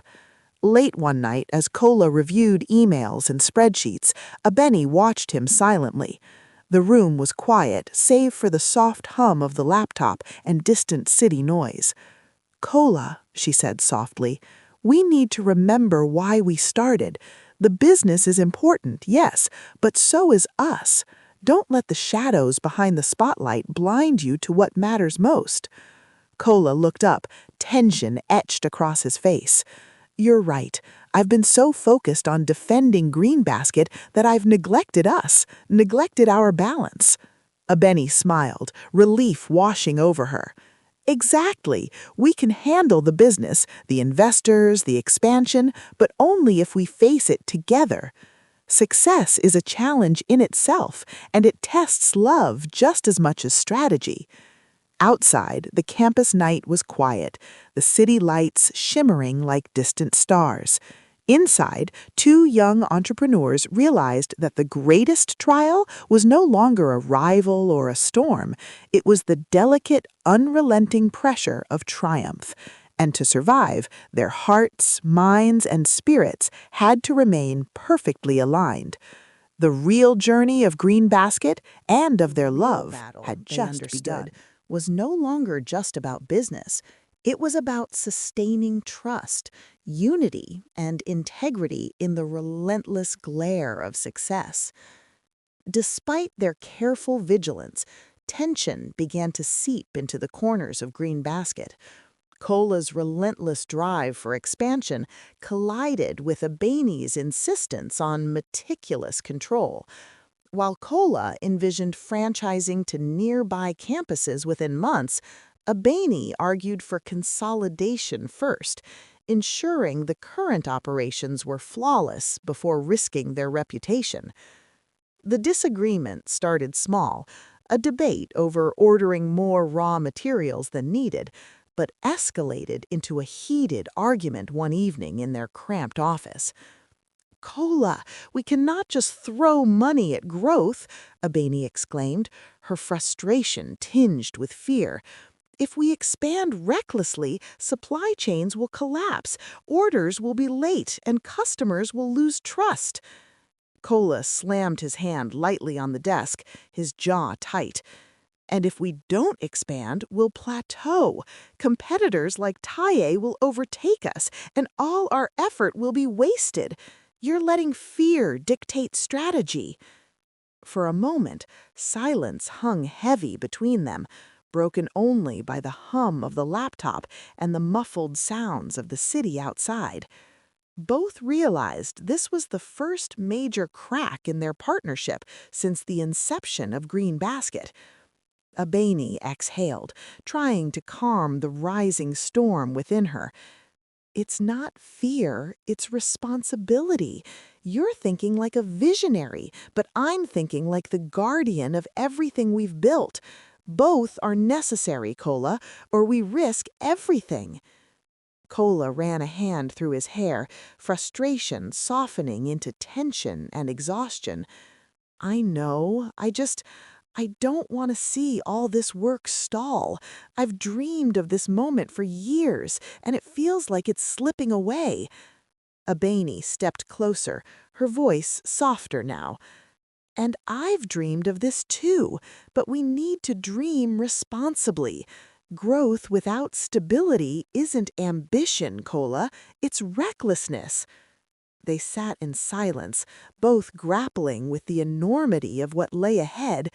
Late one night, as Kola reviewed emails and spreadsheets, Abeni watched him silently. The room was quiet, save for the soft hum of the laptop and distant city noise. "Kola," she said softly, "we need to remember why we started. The business is important, yes, but so is us. Don't let the shadows behind the spotlight blind you to what matters most." Kola looked up, tension etched across his face. "You're right. I've been so focused on defending Green Basket that I've neglected us, neglected our balance." Abeni smiled, relief washing over her. "Exactly. We can handle the business, the investors, the expansion, but only if we face it together. Success is a challenge in itself, and it tests love just as much as strategy." Outside, the campus night was quiet, the city lights shimmering like distant stars. Inside, two young entrepreneurs realized that the greatest trial was no longer a rival or a storm. It was the delicate, unrelenting pressure of triumph. And to survive, their hearts, minds, and spirits had to remain perfectly aligned. The real journey of Green Basket and of their love had just begun. Was no longer just about business. It was about sustaining trust, unity, and integrity in the relentless glare of success. Despite their careful vigilance, tension began to seep into the corners of Green Basket. Kola's relentless drive for expansion collided with Abeni's insistence on meticulous control. While Kola envisioned franchising to nearby campuses within months, Abeni argued for consolidation first, ensuring the current operations were flawless before risking their reputation. The disagreement started small, a debate over ordering more raw materials than needed, but escalated into a heated argument one evening in their cramped office. "Kola, we cannot just throw money at growth," Abeni exclaimed, her frustration tinged with fear. "If we expand recklessly, supply chains will collapse, orders will be late, and customers will lose trust." Kola slammed his hand lightly on the desk, his jaw tight. "And if we don't expand, we'll plateau. Competitors like Taye will overtake us, and all our effort will be wasted. You're letting fear dictate strategy." For a moment, silence hung heavy between them, broken only by the hum of the laptop and the muffled sounds of the city outside. Both realized this was the first major crack in their partnership since the inception of Green Basket. Abeni exhaled, trying to calm the rising storm within her. "It's not fear, it's responsibility. You're thinking like a visionary, but I'm thinking like the guardian of everything we've built. Both are necessary, Kola, or we risk everything." Kola ran a hand through his hair, frustration softening into tension and exhaustion. "I know, I don't want to see all this work stall. I've dreamed of this moment for years, and it feels like it's slipping away." Abeni stepped closer, her voice softer now. "And I've dreamed of this too, but we need to dream responsibly. Growth without stability isn't ambition, Kola, it's recklessness." They sat in silence, both grappling with the enormity of what lay ahead.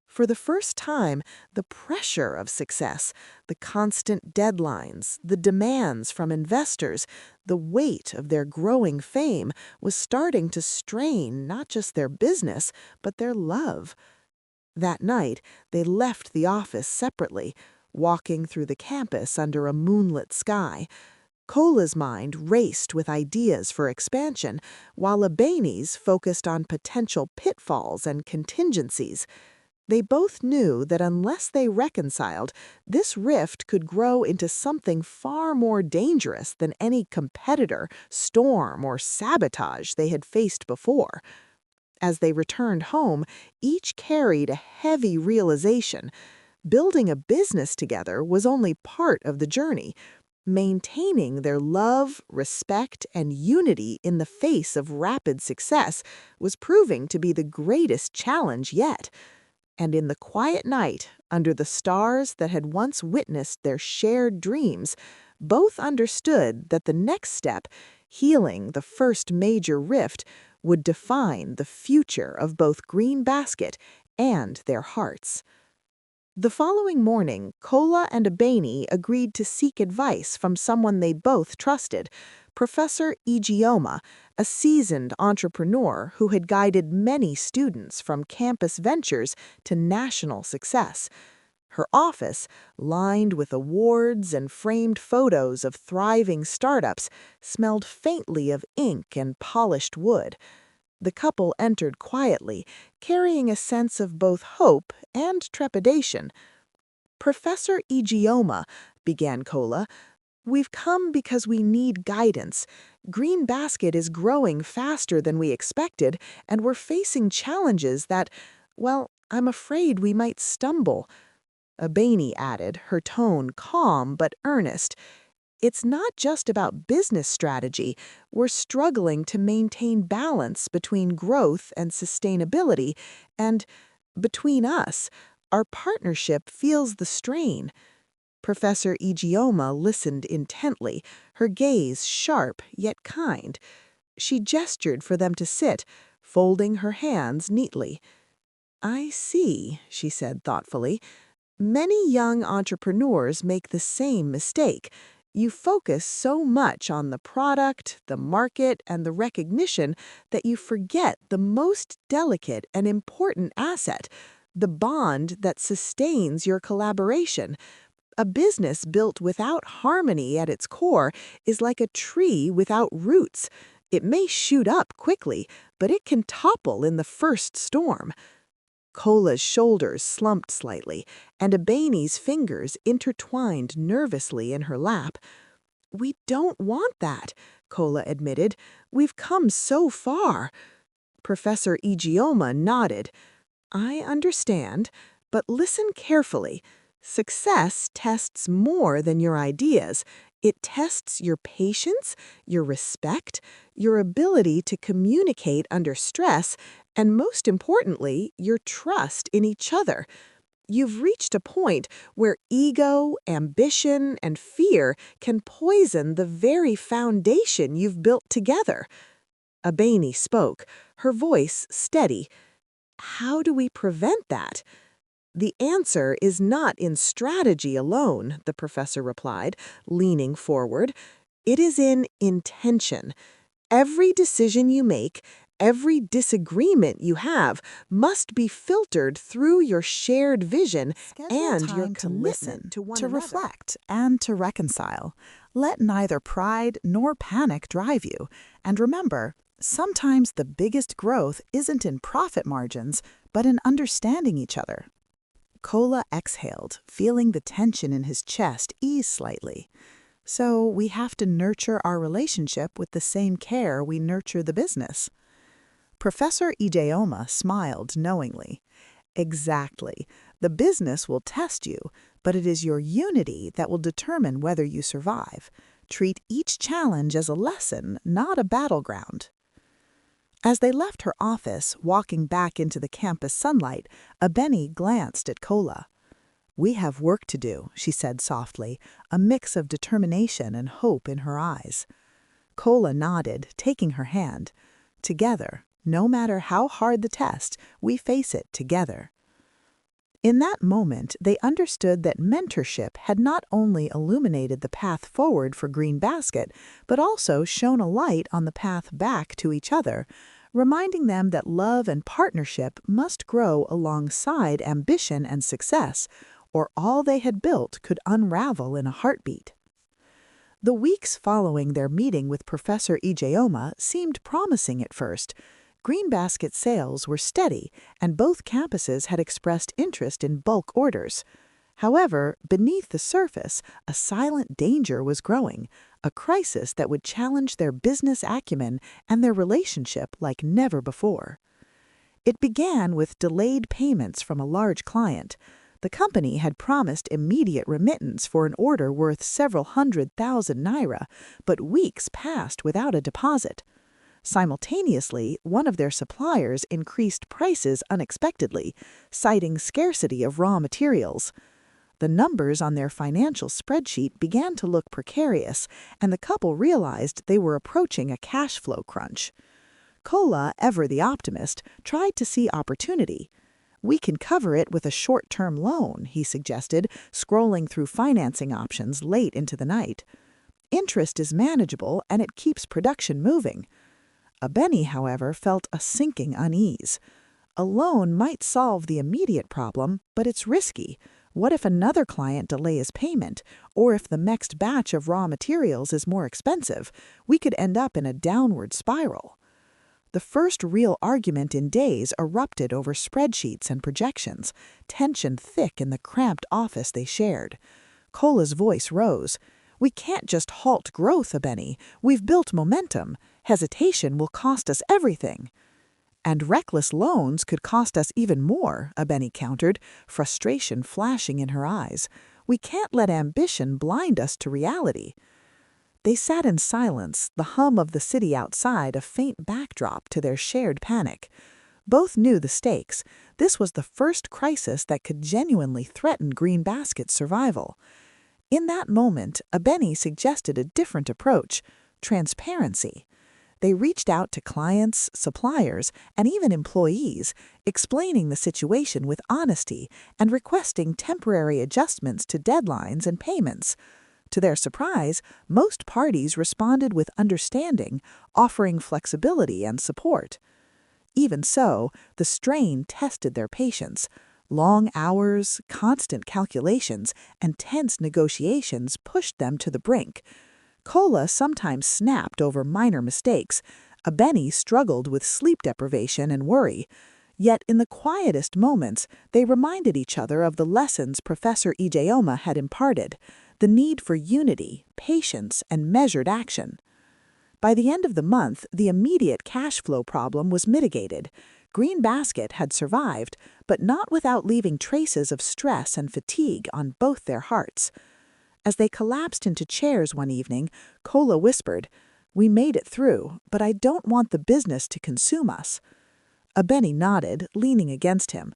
For the first time, the pressure of success, the constant deadlines, the demands from investors, the weight of their growing fame was starting to strain not just their business, but their love. That night, they left the office separately, walking through the campus under a moonlit sky. Kola's mind raced with ideas for expansion, while Abeni's focused on potential pitfalls and contingencies. They both knew that unless they reconciled, this rift could grow into something far more dangerous than any competitor, storm, or sabotage they had faced before. As they returned home, each carried a heavy realization. Building a business together was only part of the journey. Maintaining their love, respect, and unity in the face of rapid success was proving to be the greatest challenge yet. And in the quiet night, under the stars that had once witnessed their shared dreams, both understood that the next step, healing the first major rift, would define the future of both Green Basket and their hearts. The following morning, Kola and Abeni agreed to seek advice from someone they both trusted, Professor Ijeoma, a seasoned entrepreneur who had guided many students from campus ventures to national success. Her office, lined with awards and framed photos of thriving startups, smelled faintly of ink and polished wood. The couple entered quietly, carrying a sense of both hope and trepidation. "Professor Ijeoma," began Kola, "we've come because we need guidance. Green Basket is growing faster than we expected, and we're facing challenges that, well, I'm afraid we might stumble." Abeni added, her tone calm but earnest. "It's not just about business strategy. We're struggling to maintain balance between growth and sustainability, and between us, our partnership feels the strain." Professor Ijeoma listened intently, her gaze sharp yet kind. She gestured for them to sit, folding her hands neatly. "I see," she said thoughtfully. "Many young entrepreneurs make the same mistake. You focus so much on the product, the market, and the recognition that you forget the most delicate and important asset, the bond that sustains your collaboration. A business built without harmony at its core is like a tree without roots. It may shoot up quickly, but it can topple in the first storm. Kola's shoulders slumped slightly, and Abeni's fingers intertwined nervously in her lap. "We don't want that," Kola admitted. "We've come so far." Professor Ijeoma nodded. "I understand, but listen carefully. Success tests more than your ideas. It tests your patience, your respect, your ability to communicate under stress, and most importantly, your trust in each other. You've reached a point where ego, ambition, and fear can poison the very foundation you've built together." Abeni spoke, her voice steady. "How do we prevent that?" "The answer is not in strategy alone," the professor replied, leaning forward. "It is in intention. Every decision you make, every disagreement you have, must be filtered through your shared vision and your Time to commitment listen, to one to another." reflect, and to reconcile. Let neither pride nor panic drive you. And remember, sometimes the biggest growth isn't in profit margins, but in understanding each other. Kola exhaled, feeling the tension in his chest ease slightly. So we have to nurture our relationship with the same care we nurture the business. Professor Ijeoma smiled knowingly. Exactly. The business will test you, but it is your unity that will determine whether you survive. Treat each challenge as a lesson, not a battleground. As they left her office, walking back into the campus sunlight, Abeni glanced at Kola. "We have work to do," she said softly, a mix of determination and hope in her eyes. Kola nodded, taking her hand. "Together, no matter how hard the test, we face it together." In that moment, they understood that mentorship had not only illuminated the path forward for Green Basket, but also shone a light on the path back to each other, reminding them that love and partnership must grow alongside ambition and success, or all they had built could unravel in a heartbeat. The weeks following their meeting with Professor Ijeoma seemed promising at first. Green Basket sales were steady, and both campuses had expressed interest in bulk orders. However, beneath the surface, a silent danger was growing, a crisis that would challenge their business acumen and their relationship like never before. It began with delayed payments from a large client. The company had promised immediate remittance for an order worth several 100,000 naira, but weeks passed without a deposit. Simultaneously, one of their suppliers increased prices unexpectedly, citing scarcity of raw materials. The numbers on their financial spreadsheet began to look precarious, and the couple realized they were approaching a cash flow crunch. Kola, ever the optimist, tried to see opportunity. "We can cover it with a short-term loan," he suggested, scrolling through financing options late into the night. "Interest is manageable, and it keeps production moving." Abeni, however, felt a sinking unease. A loan might solve the immediate problem, but it's risky. What if another client delays payment, or if the next batch of raw materials is more expensive? We could end up in a downward spiral. The first real argument in days erupted over spreadsheets and projections, tension thick in the cramped office they shared. Kola's voice rose. "We can't just halt growth, Abeni. We've built momentum. Hesitation will cost us everything." "And reckless loans could cost us even more," Abeni countered, frustration flashing in her eyes. "We can't let ambition blind us to reality." They sat in silence, the hum of the city outside a faint backdrop to their shared panic. Both knew the stakes. This was the first crisis that could genuinely threaten Green Basket's survival. In that moment, Abeni suggested a different approach: transparency. They reached out to clients, suppliers, and even employees, explaining the situation with honesty and requesting temporary adjustments to deadlines and payments. To their surprise, most parties responded with understanding, offering flexibility and support. Even so, the strain tested their patience. Long hours, constant calculations, and tense negotiations pushed them to the brink. Kola sometimes snapped over minor mistakes. Abeni struggled with sleep deprivation and worry. Yet in the quietest moments, they reminded each other of the lessons Professor Ijeoma had imparted, the need for unity, patience, and measured action. By the end of the month, the immediate cash flow problem was mitigated. Green Basket had survived, but not without leaving traces of stress and fatigue on both their hearts. As they collapsed into chairs one evening, Kola whispered, "We made it through, but I don't want the business to consume us." Abeni nodded, leaning against him.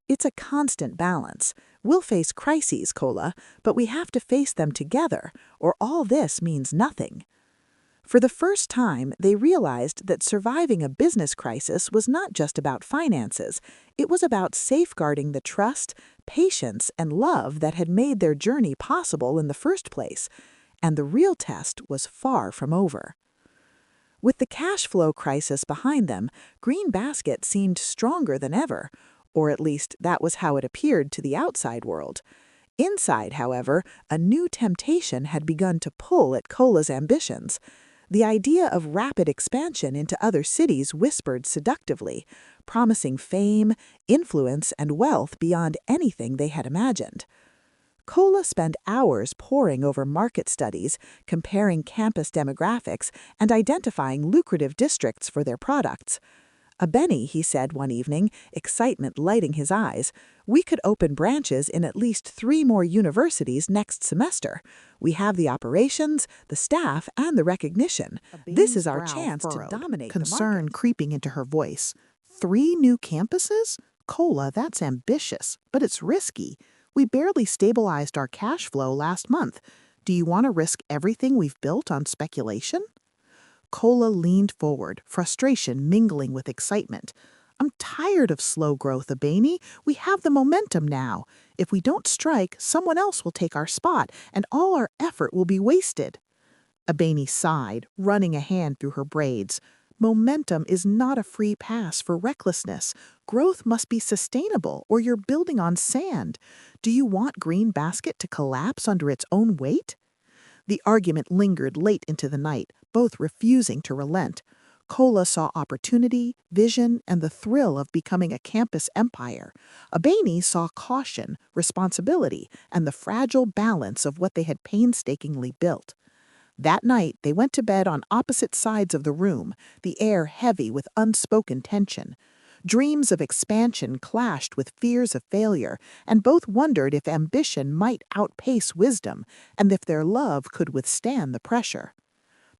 "It's a constant balance. We'll face crises, Kola, but we have to face them together, or all this means nothing." For the first time, they realized that surviving a business crisis was not just about finances. It was about safeguarding the trust, patience, and love that had made their journey possible in the first place. And the real test was far from over. With the cash flow crisis behind them, Green Basket seemed stronger than ever, or at least that was how it appeared to the outside world. Inside, however, a new temptation had begun to pull at Kola's ambitions. The idea of rapid expansion into other cities whispered seductively, promising fame, influence, and wealth beyond anything they had imagined. Kola spent hours poring over market studies, comparing campus demographics, and identifying lucrative districts for their products. "Abeni," he said one evening, excitement lighting his eyes, "we could open branches in at least 3 more universities next semester. We have the operations, the staff, and the recognition. This is our chance to dominate the concern market." creeping into her voice. 3 new campuses? Kola, that's ambitious, but it's risky. We barely stabilized our cash flow last month. Do you want to risk everything we've built on speculation? Kola leaned forward, frustration mingling with excitement. "I'm tired of slow growth, Abeni. We have the momentum now. If we don't strike, someone else will take our spot, and all our effort will be wasted." Abeni sighed, running a hand through her braids. "Momentum is not a free pass for recklessness. Growth must be sustainable, or you're building on sand. Do you want Green Basket to collapse under its own weight?" The argument lingered late into the night, both refusing to relent. Kola saw opportunity, vision, and the thrill of becoming a campus empire. Abeni saw caution, responsibility, and the fragile balance of what they had painstakingly built. That night, they went to bed on opposite sides of the room, the air heavy with unspoken tension. Dreams of expansion clashed with fears of failure, and both wondered if ambition might outpace wisdom, and if their love could withstand the pressure.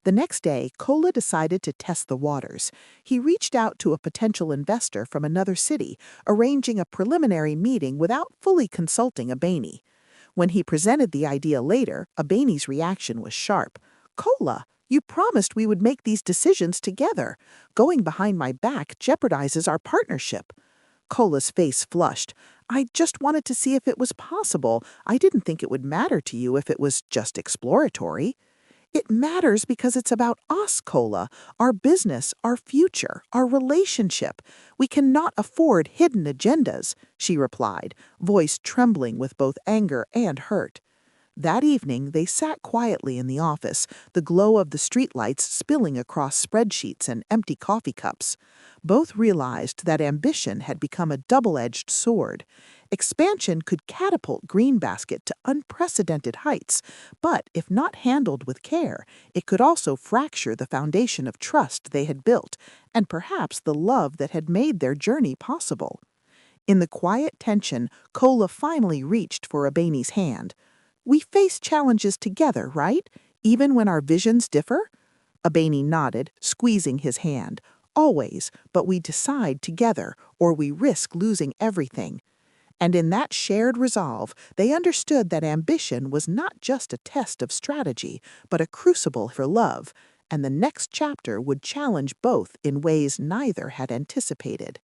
The next day, Kola decided to test the waters. He reached out to a potential investor from another city, arranging a preliminary meeting without fully consulting Abeni. When he presented the idea later, Abeni's reaction was sharp. "Kola, you promised we would make these decisions together. Going behind my back jeopardizes our partnership." Kola's face flushed. "I just wanted to see if it was possible. I didn't think it would matter to you if it was just exploratory." "It matters because it's about us, Kola, our business, our future, our relationship. We cannot afford hidden agendas," she replied, voice trembling with both anger and hurt. That evening, they sat quietly in the office, the glow of the streetlights spilling across spreadsheets and empty coffee cups. Both realized that ambition had become a double-edged sword. Expansion could catapult Green Basket to unprecedented heights, but if not handled with care, it could also fracture the foundation of trust they had built, and perhaps the love that had made their journey possible. In the quiet tension, Kola finally reached for Abeni's hand. "We face challenges together, right? Even when our visions differ?" Abeni nodded, squeezing his hand. "Always, but we decide together, or we risk losing everything." And in that shared resolve, they understood that ambition was not just a test of strategy, but a crucible for love, and the next chapter would challenge both in ways neither had anticipated.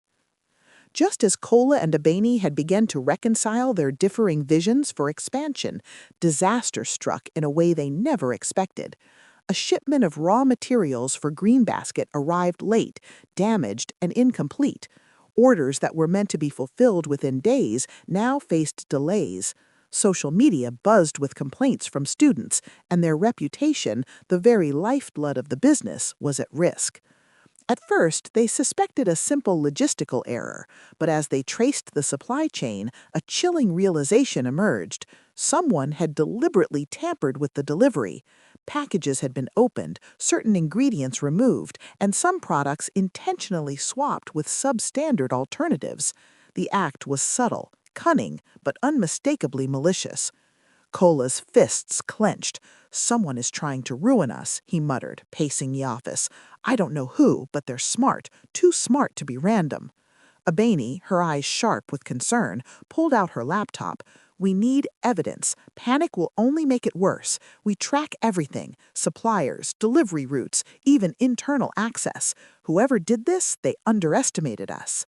Just as Kola and Abeni had begun to reconcile their differing visions for expansion, disaster struck in a way they never expected. A shipment of raw materials for Green Basket arrived late, damaged, and incomplete. Orders that were meant to be fulfilled within days now faced delays. Social media buzzed with complaints from students, and their reputation, the very lifeblood of the business, was at risk. At first, they suspected a simple logistical error, but as they traced the supply chain, a chilling realization emerged. Someone had deliberately tampered with the delivery. Packages had been opened, certain ingredients removed, and some products intentionally swapped with substandard alternatives. The act was subtle, cunning, but unmistakably malicious. Kola's fists clenched. "Someone is trying to ruin us," he muttered, pacing the office. "I don't know who, but they're smart, too smart to be random." Abeni, her eyes sharp with concern, pulled out her laptop. "We need evidence. Panic will only make it worse. We track everything: suppliers, delivery routes, even internal access. Whoever did this, they underestimated us."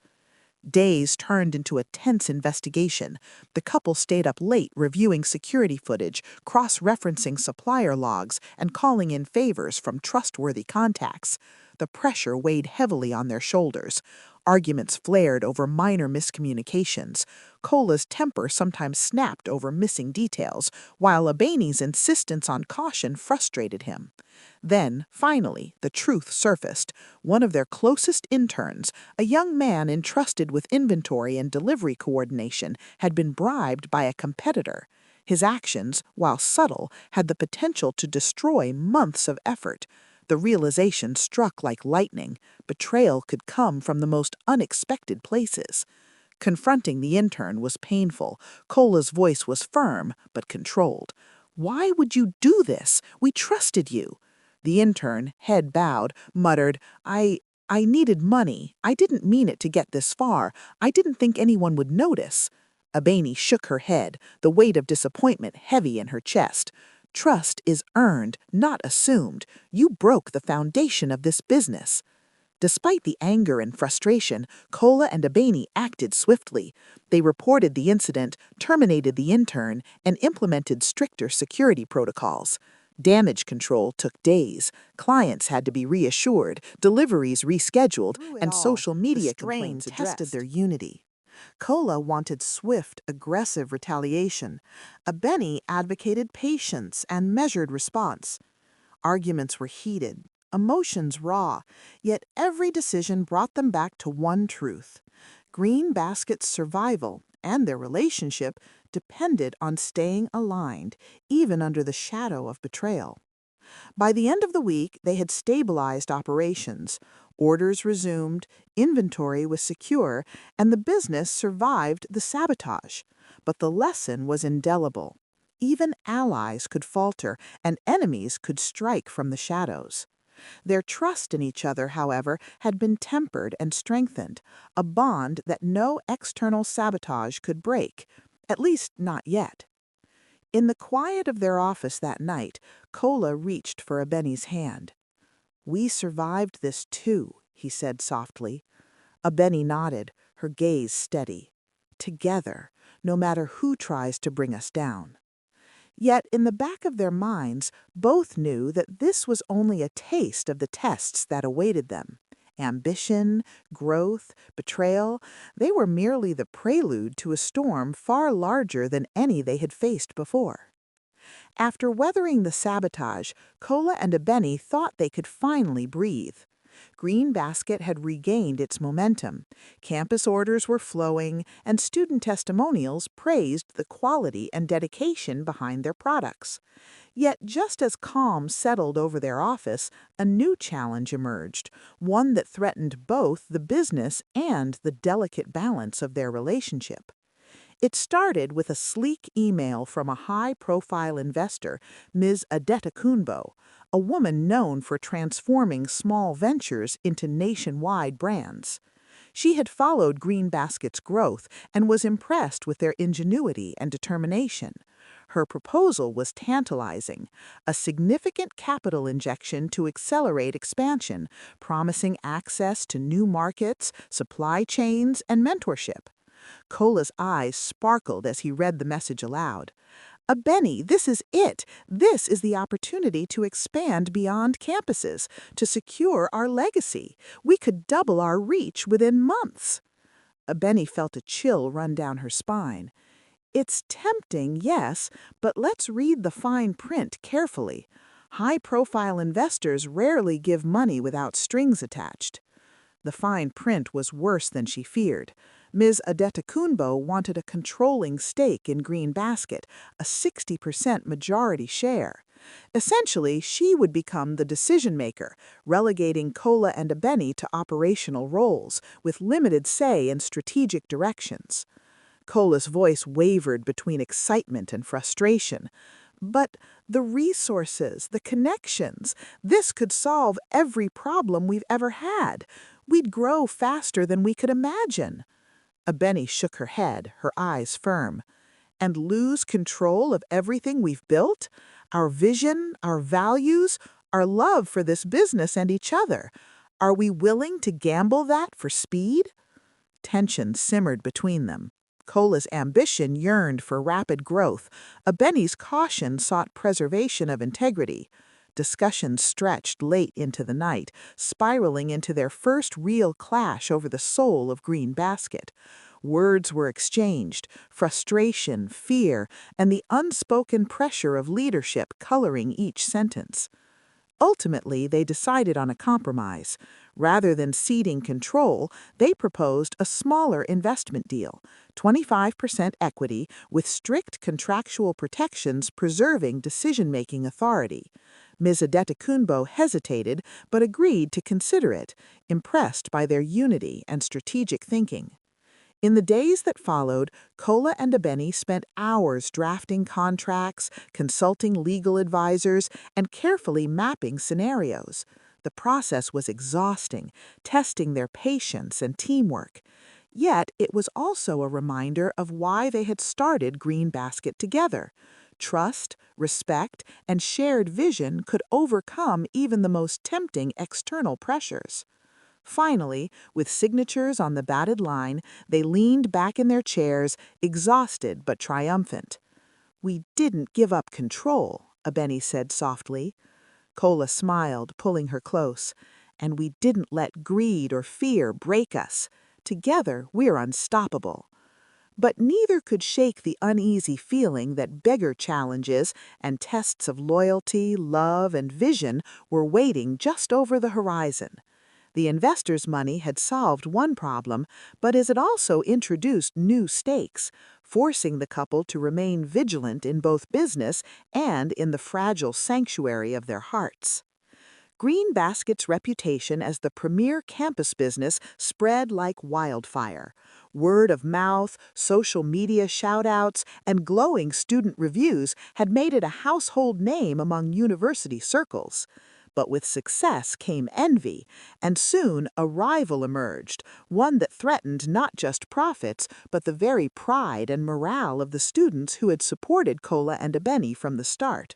Days turned into a tense investigation. The couple stayed up late reviewing security footage, cross-referencing supplier logs, and calling in favors from trustworthy contacts. The pressure weighed heavily on their shoulders. Arguments flared over minor miscommunications. Kola's temper sometimes snapped over missing details, while Abeni's insistence on caution frustrated him. Then, finally, the truth surfaced. One of their closest interns, a young man entrusted with inventory and delivery coordination, had been bribed by a competitor. His actions, while subtle, had the potential to destroy months of effort. The realization struck like lightning. Betrayal could come from the most unexpected places. Confronting the intern was painful. Kola's voice was firm, but controlled. "Why would you do this? We trusted you." The intern, head bowed, muttered, I needed money. I didn't mean it to get this far. I didn't think anyone would notice." Abeni shook her head, the weight of disappointment heavy in her chest. "Trust is earned, not assumed. You broke the foundation of this business." Despite the anger and frustration, Kola and Abeni acted swiftly. They reported the incident, terminated the intern, and implemented stricter security protocols. Damage control took days. Clients had to be reassured, deliveries rescheduled, and social media complaints tested their unity. Kola wanted swift, aggressive retaliation. Abeni advocated patience and measured response. Arguments were heated, emotions raw, yet every decision brought them back to one truth. Green Basket's survival and their relationship depended on staying aligned, even under the shadow of betrayal. By the end of the week, they had stabilized operations. Orders resumed, inventory was secure, and the business survived the sabotage. But the lesson was indelible. Even allies could falter, and enemies could strike from the shadows. Their trust in each other, however, had been tempered and strengthened, a bond that no external sabotage could break, at least not yet. In the quiet of their office that night, Kola reached for Abeni's hand. "We survived this too," he said softly. Abeni nodded, her gaze steady. "Together, no matter who tries to bring us down." Yet in the back of their minds, both knew that this was only a taste of the tests that awaited them. Ambition, growth, betrayal, they were merely the prelude to a storm far larger than any they had faced before. After weathering the sabotage, Kola and Abeni thought they could finally breathe. Green Basket had regained its momentum. Campus orders were flowing, and student testimonials praised the quality and dedication behind their products. Yet just as calm settled over their office, a new challenge emerged, one that threatened both the business and the delicate balance of their relationship. It started with a sleek email from a high-profile investor, Ms. Adeta Kunbo, a woman known for transforming small ventures into nationwide brands. She had followed Green Basket's growth and was impressed with their ingenuity and determination. Her proposal was tantalizing, a significant capital injection to accelerate expansion, promising access to new markets, supply chains, and mentorship. Kola's eyes sparkled as he read the message aloud. "Abeni, this is it. This is the opportunity to expand beyond campuses, to secure our legacy. We could double our reach within months." Abeni felt a chill run down her spine. It's tempting, yes, but let's read the fine print carefully. High-profile investors rarely give money without strings attached. The fine print was worse than she feared. Ms. Adetokunbo wanted a controlling stake in Green Basket, a 60% majority share. Essentially, she would become the decision-maker, relegating Kola and Abeni to operational roles, with limited say in strategic directions. Kola's voice wavered between excitement and frustration. But the resources, the connections, this could solve every problem we've ever had. We'd grow faster than we could imagine. Abeni shook her head, her eyes firm. And lose control of everything we've built? Our vision, our values, our love for this business and each other. Are we willing to gamble that for speed? Tension simmered between them. Kola's ambition yearned for rapid growth. Abeni's caution sought preservation of integrity. Discussions stretched late into the night, spiraling into their first real clash over the soul of Green Basket. Words were exchanged, frustration, fear, and the unspoken pressure of leadership coloring each sentence. Ultimately, they decided on a compromise. Rather than ceding control, they proposed a smaller investment deal, 25% equity with strict contractual protections preserving decision-making authority. Ms. Adetokunbo hesitated but agreed to consider it, impressed by their unity and strategic thinking. In the days that followed, Kola and Abeni spent hours drafting contracts, consulting legal advisors, and carefully mapping scenarios. The process was exhausting, testing their patience and teamwork. Yet it was also a reminder of why they had started Green Basket together. Trust, respect, and shared vision could overcome even the most tempting external pressures. Finally, with signatures on the batted line, they leaned back in their chairs, exhausted but triumphant. "We didn't give up control," Abeni said softly. Kola smiled, pulling her close. "And we didn't let greed or fear break us. Together, we're unstoppable." But neither could shake the uneasy feeling that bigger challenges and tests of loyalty, love, and vision were waiting just over the horizon. The investors' money had solved one problem, but it had also introduced new stakes, forcing the couple to remain vigilant in both business and in the fragile sanctuary of their hearts. Green Basket's reputation as the premier campus business spread like wildfire. Word of mouth, social media shout-outs, and glowing student reviews had made it a household name among university circles. But with success came envy, and soon a rival emerged, one that threatened not just profits, but the very pride and morale of the students who had supported Kola and Abeni from the start.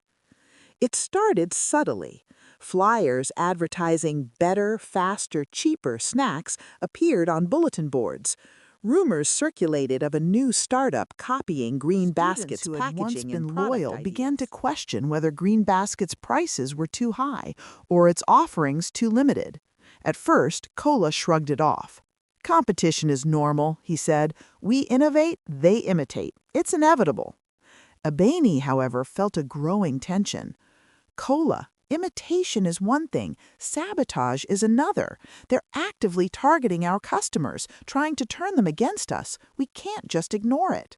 It started subtly. Flyers advertising better, faster, cheaper snacks appeared on bulletin boards. Rumors circulated of a new startup copying Green Basket's Students who had once packaging been and product loyal began to ideas. question whether Green Basket's prices were too high or its offerings too limited. At first, Kola shrugged it off. "Competition is normal," he said. "We innovate, they imitate. It's inevitable." Abeni, however, felt a growing tension. "Kola, imitation is one thing, sabotage is another. They're actively targeting our customers, trying to turn them against us. We can't just ignore it."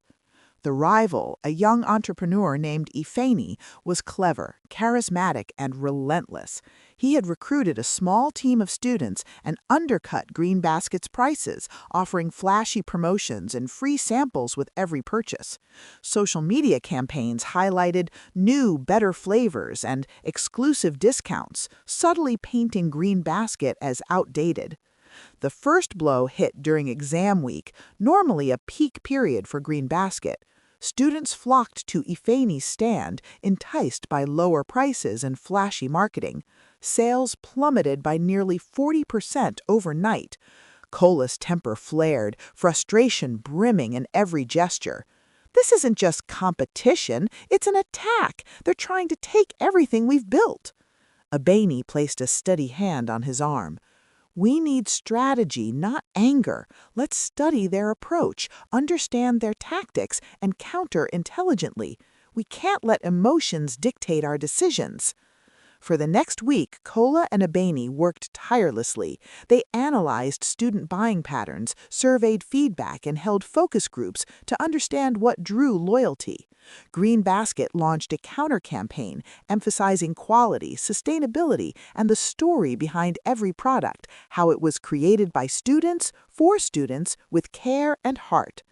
The rival, a young entrepreneur named Ifeni, was clever, charismatic, and relentless. He had recruited a small team of students and undercut Green Basket's prices, offering flashy promotions and free samples with every purchase. Social media campaigns highlighted new, better flavors and exclusive discounts, subtly painting Green Basket as outdated. The first blow hit during exam week, normally a peak period for Green Basket. Students flocked to Ifeni's stand, enticed by lower prices and flashy marketing. Sales plummeted by nearly 40% overnight. Kola's temper flared, frustration brimming in every gesture. "This isn't just competition, it's an attack. They're trying to take everything we've built." Abeni placed a steady hand on his arm. We need strategy, not anger. Let's study their approach, understand their tactics, and counter intelligently. We can't let emotions dictate our decisions. For the next week, Kola and Abeni worked tirelessly. They analyzed student buying patterns, surveyed feedback, and held focus groups to understand what drew loyalty. Green Basket launched a counter-campaign emphasizing quality, sustainability, and the story behind every product, how it was created by students, for students, with care and heart.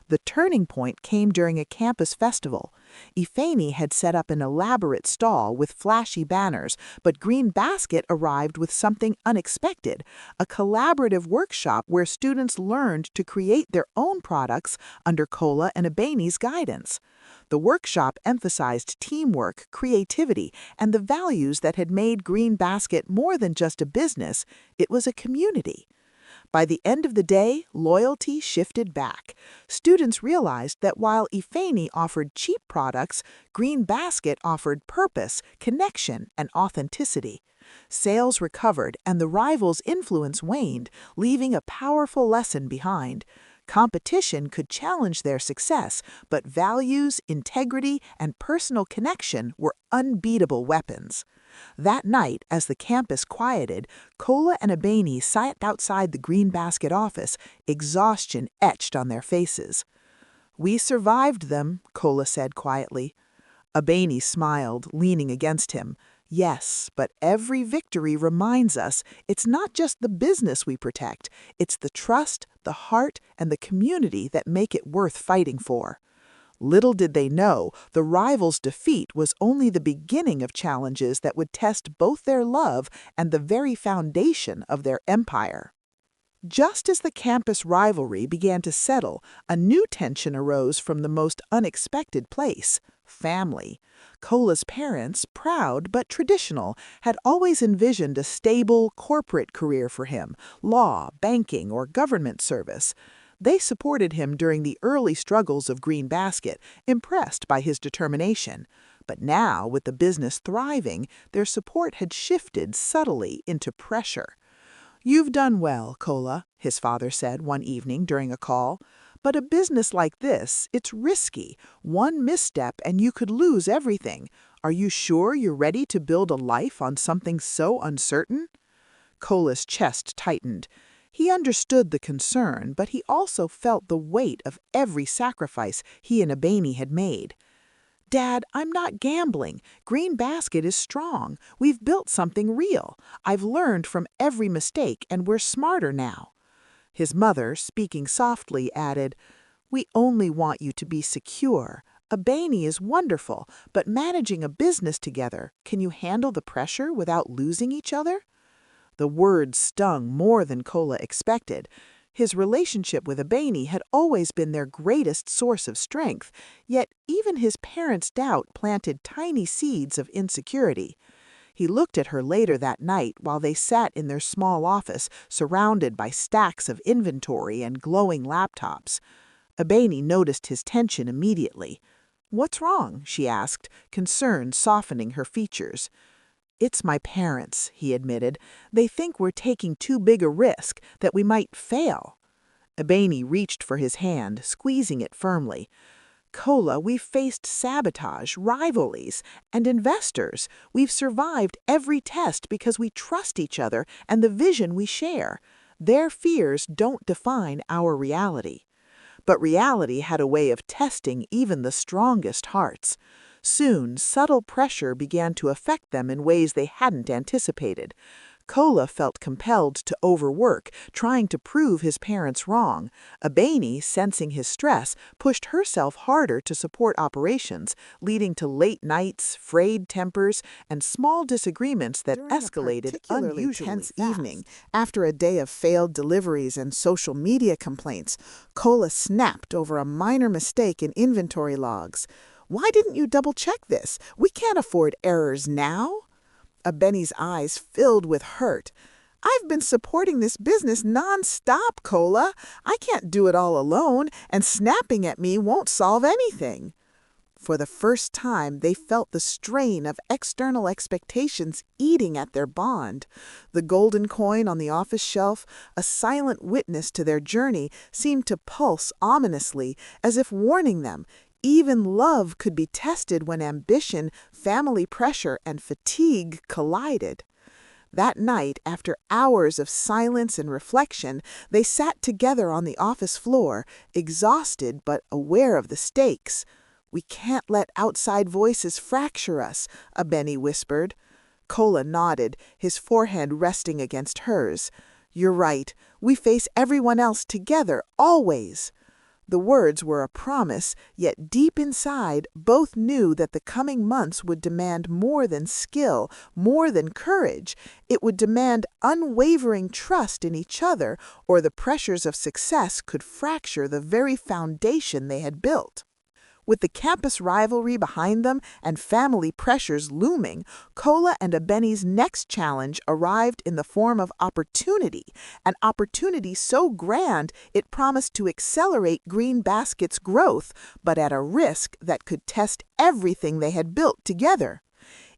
The turning point came during a campus festival. Ifeani had set up an elaborate stall with flashy banners, but Green Basket arrived with something unexpected, a collaborative workshop where students learned to create their own products under Kola and Abeni's guidance. The workshop emphasized teamwork, creativity, and the values that had made Green Basket more than just a business, it was a community. By the end of the day, loyalty shifted back. Students realized that while Ifeani offered cheap products, Green Basket offered purpose, connection, and authenticity. Sales recovered and the rivals' influence waned, leaving a powerful lesson behind. Competition could challenge their success, but values, integrity, and personal connection were unbeatable weapons. That night, as the campus quieted, Kola and Abeni sat outside the Green Basket office, exhaustion etched on their faces. "We survived them," Kola said quietly. Abeni smiled, leaning against him. "Yes, but every victory reminds us it's not just the business we protect, it's the trust, the heart, and the community that make it worth fighting for." Little did they know, the rivals' defeat was only the beginning of challenges that would test both their love and the very foundation of their empire. Just as the campus rivalry began to settle, a new tension arose from the most unexpected place: family. Kola's parents, proud but traditional, had always envisioned a stable corporate career for him: law, banking, or government service. They supported him during the early struggles of Green Basket, impressed by his determination. But now, with the business thriving, their support had shifted subtly into pressure. "You've done well, Kola," his father said one evening during a call. "But a business like this, it's risky. One misstep and you could lose everything. Are you sure you're ready to build a life on something so uncertain?" Kola's chest tightened. He understood the concern, but he also felt the weight of every sacrifice he and Abeni had made. "Dad, I'm not gambling. Green Basket is strong. We've built something real. I've learned from every mistake, and we're smarter now." His mother, speaking softly, added, "We only want you to be secure. Abeni is wonderful, but managing a business together, can you handle the pressure without losing each other?" The words stung more than Kola expected. His relationship with Abeni had always been their greatest source of strength, yet even his parents' doubt planted tiny seeds of insecurity. He looked at her later that night while they sat in their small office, surrounded by stacks of inventory and glowing laptops. Abeni noticed his tension immediately. "What's wrong?" she asked, concern softening her features. "It's my parents," he admitted. "They think we're taking too big a risk, that we might fail." Abeni reached for his hand, squeezing it firmly. "Kola, we've faced sabotage, rivalries, and investors. We've survived every test because we trust each other and the vision we share. Their fears don't define our reality." But reality had a way of testing even the strongest hearts. Soon, subtle pressure began to affect them in ways they hadn't anticipated. Kola felt compelled to overwork, trying to prove his parents wrong. Abeni, sensing his stress, pushed herself harder to support operations, leading to late nights, frayed tempers, and small disagreements that escalated unusually tense fast. evening, after a day of failed deliveries and social media complaints, Kola snapped over a minor mistake in inventory logs. "Why didn't you double-check this? We can't afford errors now." Abeni's eyes filled with hurt. "I've been supporting this business non-stop, Kola. I can't do it all alone, and snapping at me won't solve anything." For the first time, they felt the strain of external expectations eating at their bond. The golden coin on the office shelf, a silent witness to their journey, seemed to pulse ominously, as if warning them. Even love could be tested when ambition, family pressure, and fatigue collided. That night, after hours of silence and reflection, they sat together on the office floor, exhausted but aware of the stakes. "We can't let outside voices fracture us," Abeni whispered. Kola nodded, his forehead resting against hers. "You're right. We face everyone else together, always." The words were a promise, yet deep inside, both knew that the coming months would demand more than skill, more than courage. It would demand unwavering trust in each other, or the pressures of success could fracture the very foundation they had built. With the campus rivalry behind them and family pressures looming, Kola and Abeni's next challenge arrived in the form of opportunity, an opportunity so grand it promised to accelerate Green Basket's growth, but at a risk that could test everything they had built together.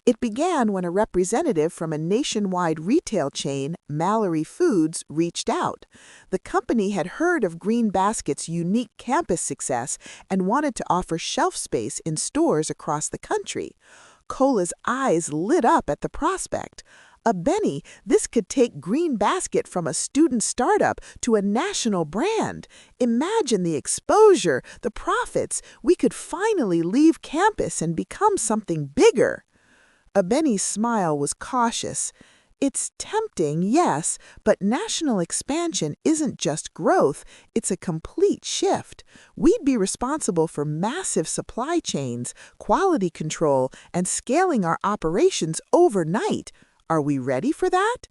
It began when a representative from a nationwide retail chain, Mallory Foods, reached out. The company had heard of Green Basket's unique campus success and wanted to offer shelf space in stores across the country. Kola's eyes lit up at the prospect. "Abeni, this could take Green Basket from a student startup to a national brand. Imagine the exposure, the profits. We could finally leave campus and become something bigger." Abeni's smile was cautious. "It's tempting, yes, but national expansion isn't just growth, it's a complete shift. We'd be responsible for massive supply chains, quality control, and scaling our operations overnight. Are we ready for that?"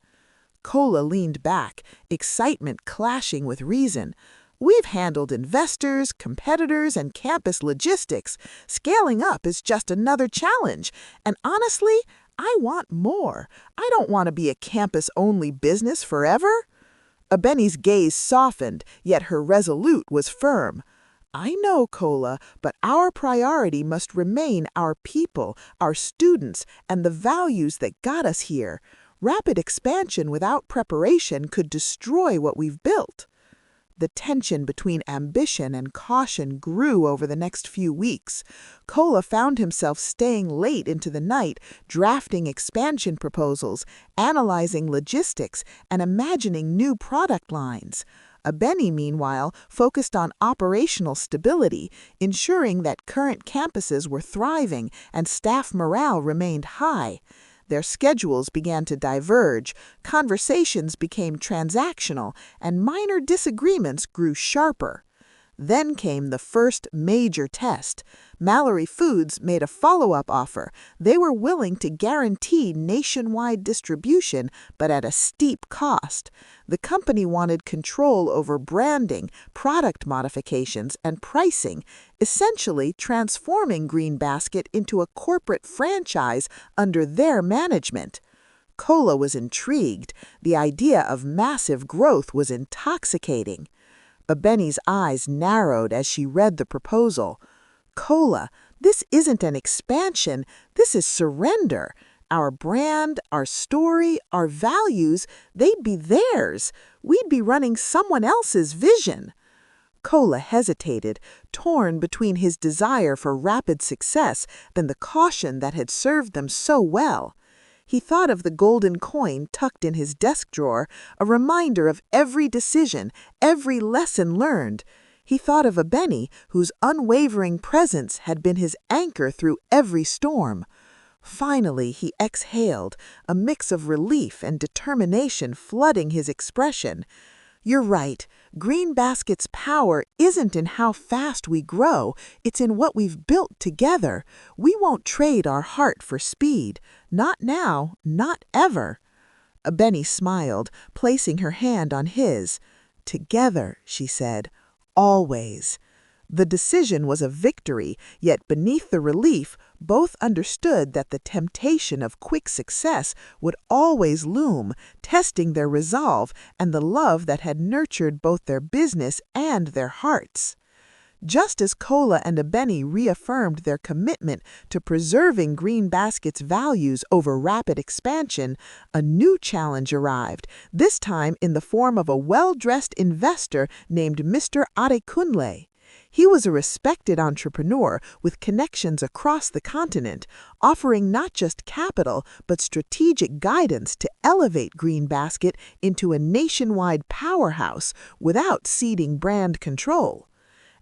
Kola leaned back, excitement clashing with reason. "We've handled investors, competitors, and campus logistics. Scaling up is just another challenge. And honestly, I want more. I don't want to be a campus-only business forever." Abeni's gaze softened, yet her resolute was firm. "I know, Kola, but our priority must remain our people, our students, and the values that got us here. Rapid expansion without preparation could destroy what we've built." The tension between ambition and caution grew over the next few weeks. Kola found himself staying late into the night, drafting expansion proposals, analyzing logistics, and imagining new product lines. Abeni, meanwhile, focused on operational stability, ensuring that current campuses were thriving and staff morale remained high. Their schedules began to diverge, conversations became transactional, and minor disagreements grew sharper. Then came the first major test. Mallory Foods made a follow-up offer. They were willing to guarantee nationwide distribution, but at a steep cost. The company wanted control over branding, product modifications, and pricing, essentially transforming Green Basket into a corporate franchise under their management. Kola was intrigued. The idea of massive growth was intoxicating. Abeni's eyes narrowed as she read the proposal. "Kola, this isn't an expansion, this is surrender. Our brand, our story, our values, they'd be theirs. We'd be running someone else's vision." Kola hesitated, torn between his desire for rapid success and the caution that had served them so well. He thought of the golden coin tucked in his desk drawer, a reminder of every decision, every lesson learned. He thought of Abeni, whose unwavering presence had been his anchor through every storm. Finally, he exhaled, a mix of relief and determination flooding his expression. "You're right. Green Basket's power isn't in how fast we grow, it's in what we've built together. We won't trade our heart for speed. Not now, not ever." Abeni smiled, placing her hand on his. "Together," she said, "always." The decision was a victory, yet beneath the relief, both understood that the temptation of quick success would always loom, testing their resolve and the love that had nurtured both their business and their hearts. Just as Kola and Abeni reaffirmed their commitment to preserving Green Basket's values over rapid expansion, a new challenge arrived, this time in the form of a well-dressed investor named Mr. Adekunle. He was a respected entrepreneur with connections across the continent, offering not just capital but strategic guidance to elevate Green Basket into a nationwide powerhouse without ceding brand control.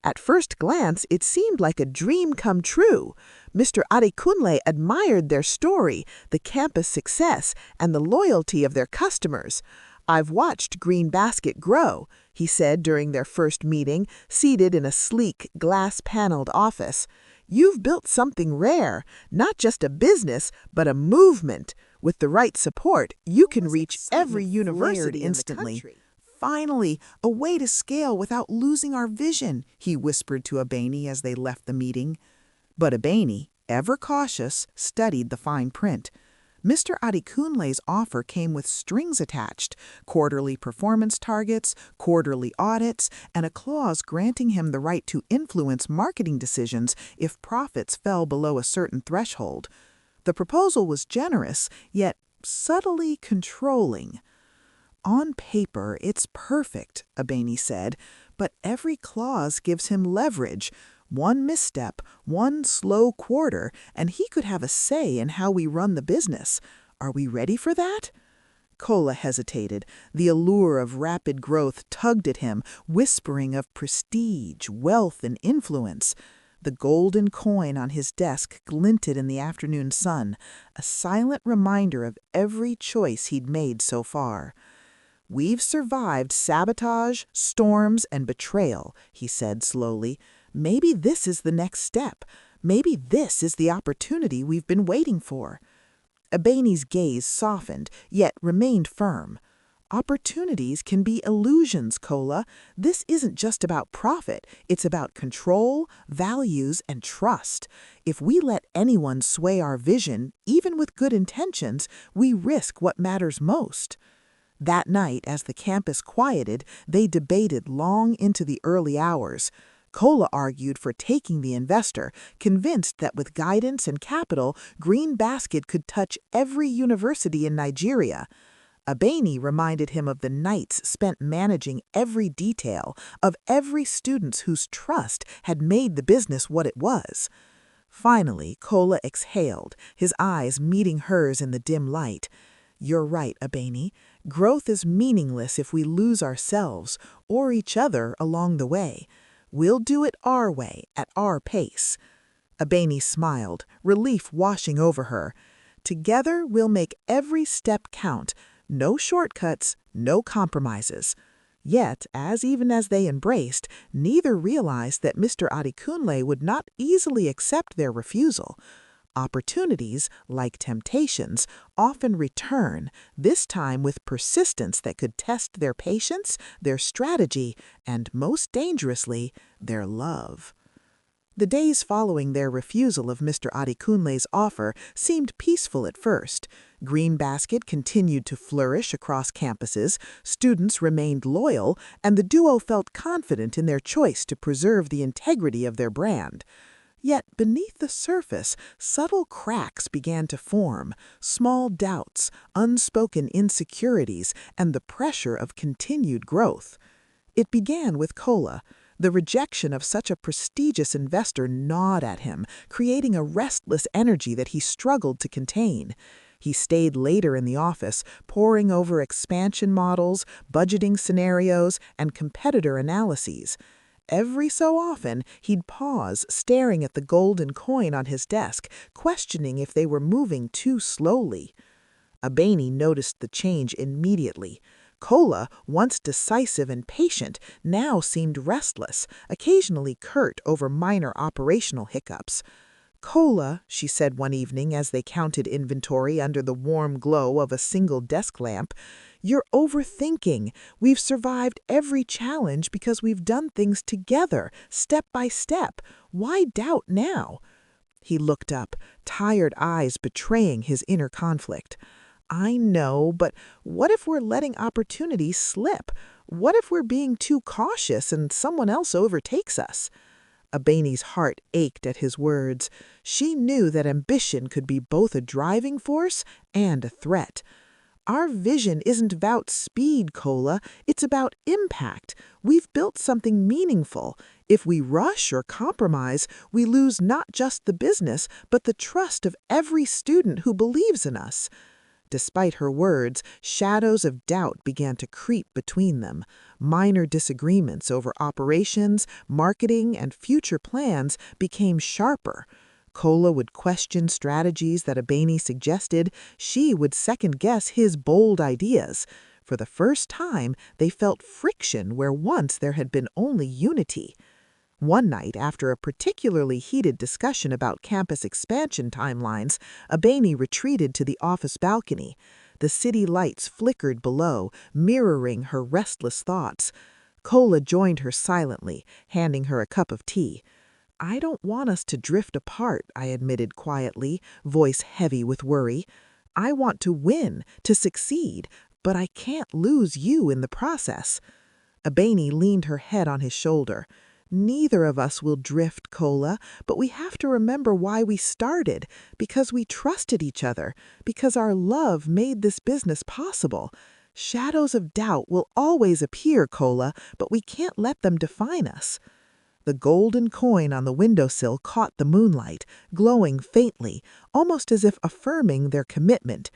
At first glance, it seemed like a dream come true. Mr. Adekunle admired their story, the campus success, and the loyalty of their customers. "I've watched Green Basket grow," he said during their first meeting, seated in a sleek, glass-paneled office. "You've built something rare, not just a business, but a movement. With the right support, you can reach every university instantly." "Finally, a way to scale without losing our vision," he whispered to Abeni as they left the meeting. But Abeni, ever cautious, studied the fine print. Mr. Adekunle's offer came with strings attached, quarterly performance targets, quarterly audits, and a clause granting him the right to influence marketing decisions if profits fell below a certain threshold. The proposal was generous, yet subtly controlling. "On paper, it's perfect," Abeni said, "but every clause gives him leverage. One misstep, one slow quarter, and he could have a say in how we run the business. Are we ready for that?" Kola hesitated. The allure of rapid growth tugged at him, whispering of prestige, wealth, and influence. The golden coin on his desk glinted in the afternoon sun, a silent reminder of every choice he'd made so far. "We've survived sabotage, storms, and betrayal," he said slowly. "Maybe this is the next step. Maybe this is the opportunity we've been waiting for." Abeni's gaze softened, yet remained firm. "Opportunities can be illusions, Kola. This isn't just about profit. It's about control, values, and trust. If we let anyone sway our vision, even with good intentions, we risk what matters most." That night, as the campus quieted, they debated long into the early hours. Kola argued for taking the investor, convinced that with guidance and capital, Green Basket could touch every university in Nigeria. Abeni reminded him of the nights spent managing every detail, of every student whose trust had made the business what it was. Finally, Kola exhaled, his eyes meeting hers in the dim light. "You're right, Abeni. Growth is meaningless if we lose ourselves or each other along the way. We'll do it our way, at our pace." Abeni smiled, relief washing over her. "Together, we'll make every step count. No shortcuts, no compromises." Yet, even as they embraced, neither realized that Mr. Adekunle would not easily accept their refusal. Opportunities, like temptations, often return, this time with persistence that could test their patience, their strategy, and most dangerously, their love. The days following their refusal of Mr. Adekunle's offer seemed peaceful at first. Green Basket continued to flourish across campuses, students remained loyal, and the duo felt confident in their choice to preserve the integrity of their brand. Yet beneath the surface, subtle cracks began to form, small doubts, unspoken insecurities, and the pressure of continued growth. It began with Kola. The rejection of such a prestigious investor gnawed at him, creating a restless energy that he struggled to contain. He stayed later in the office, poring over expansion models, budgeting scenarios, and competitor analyses. Every so often, he'd pause, staring at the golden coin on his desk, questioning if they were moving too slowly. Abeni noticed the change immediately. Kola, once decisive and patient, now seemed restless, occasionally curt over minor operational hiccups. "Kola," she said one evening as they counted inventory under the warm glow of a single desk lamp, "you're overthinking. We've survived every challenge because we've done things together, step by step. Why doubt now?" He looked up, tired eyes betraying his inner conflict. "I know, but what if we're letting opportunities slip? What if we're being too cautious and someone else overtakes us?" Abeni's heart ached at his words. She knew that ambition could be both a driving force and a threat. Our vision isn't about speed, Kola. It's about impact. We've built something meaningful. If we rush or compromise, we lose not just the business, but the trust of every student who believes in us. Despite her words, shadows of doubt began to creep between them. Minor disagreements over operations, marketing, and future plans became sharper. Kola would question strategies that Abeni suggested. She would second-guess his bold ideas. For the first time, they felt friction where once there had been only unity. One night, after a particularly heated discussion about campus expansion timelines, Abeni retreated to the office balcony. The city lights flickered below, mirroring her restless thoughts. Kola joined her silently, handing her a cup of tea. "I don't want us to drift apart," I admitted quietly, voice heavy with worry. "I want to win, to succeed, but I can't lose you in the process." Abeni leaned her head on his shoulder. "Neither of us will drift, Kola, but we have to remember why we started, because we trusted each other, because our love made this business possible. Shadows of doubt will always appear, Kola, but we can't let them define us." The golden coin on the windowsill caught the moonlight, glowing faintly, almost as if affirming their commitment.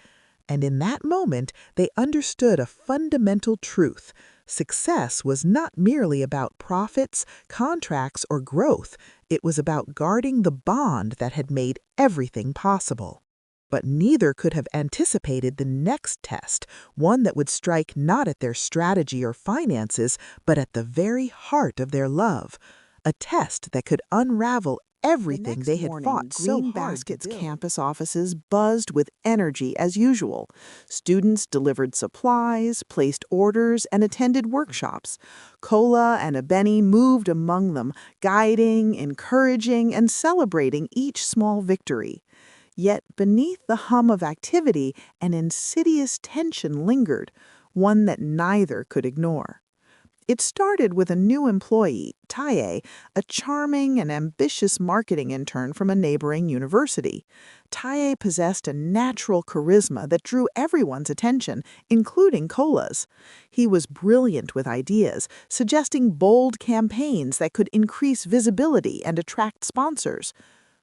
And in that moment, they understood a fundamental truth. Success was not merely about profits, contracts, or growth. It was about guarding the bond that had made everything possible. But neither could have anticipated the next test, one that would strike not at their strategy or finances, but at the very heart of their love. A test that could unravel everything they had fought so Green hard to Basket's build. campus offices buzzed with energy as usual. Students delivered supplies, placed orders, and attended workshops. Kola and Abeni moved among them, guiding, encouraging, and celebrating each small victory. Yet beneath the hum of activity, an insidious tension lingered, one that neither could ignore. It started with a new employee, Taye, a charming and ambitious marketing intern from a neighboring university. Taye possessed a natural charisma that drew everyone's attention, including Kola's. He was brilliant with ideas, suggesting bold campaigns that could increase visibility and attract sponsors.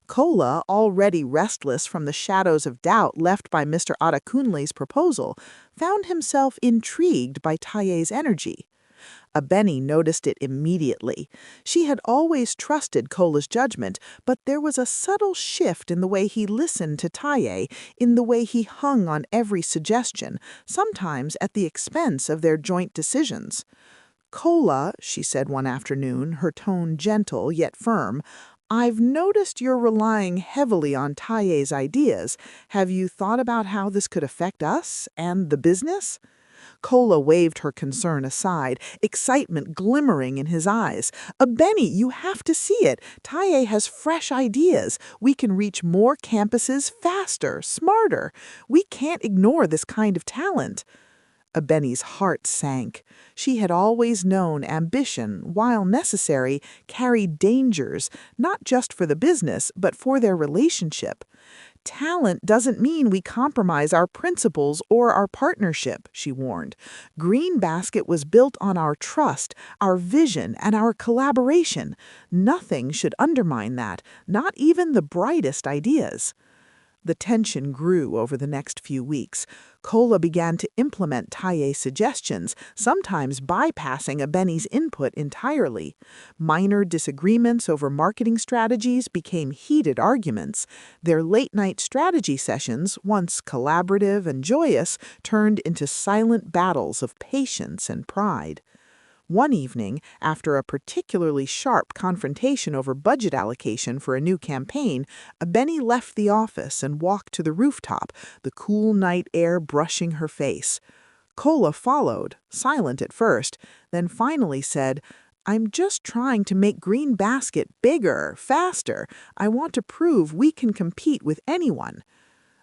Kola, already restless from the shadows of doubt left by Mr. Adekunle's proposal, found himself intrigued by Taye's energy. Abeni noticed it immediately. She had always trusted Kola's judgment, but there was a subtle shift in the way he listened to Taye, in the way he hung on every suggestion, sometimes at the expense of their joint decisions. "Kola," she said one afternoon, her tone gentle yet firm, "I've noticed you're relying heavily on Taye's ideas. Have you thought about how this could affect us and the business?" Kola waved her concern aside, excitement glimmering in his eyes. "Abeni, you have to see it. Taye has fresh ideas. We can reach more campuses faster, smarter. We can't ignore this kind of talent." Abeni's heart sank. She had always known ambition, while necessary, carried dangers, not just for the business, but for their relationship. "Talent doesn't mean we compromise our principles or our partnership," she warned. "Green Basket was built on our trust, our vision, and our collaboration. Nothing should undermine that, not even the brightest ideas." The tension grew over the next few weeks. Kola began to implement Taye's suggestions, sometimes bypassing Abeni's input entirely. Minor disagreements over marketing strategies became heated arguments. Their late-night strategy sessions, once collaborative and joyous, turned into silent battles of patience and pride. One evening, after a particularly sharp confrontation over budget allocation for a new campaign, Abeni left the office and walked to the rooftop, the cool night air brushing her face. Kola followed, silent at first, then finally said, "I'm just trying to make Green Basket bigger, faster. I want to prove we can compete with anyone."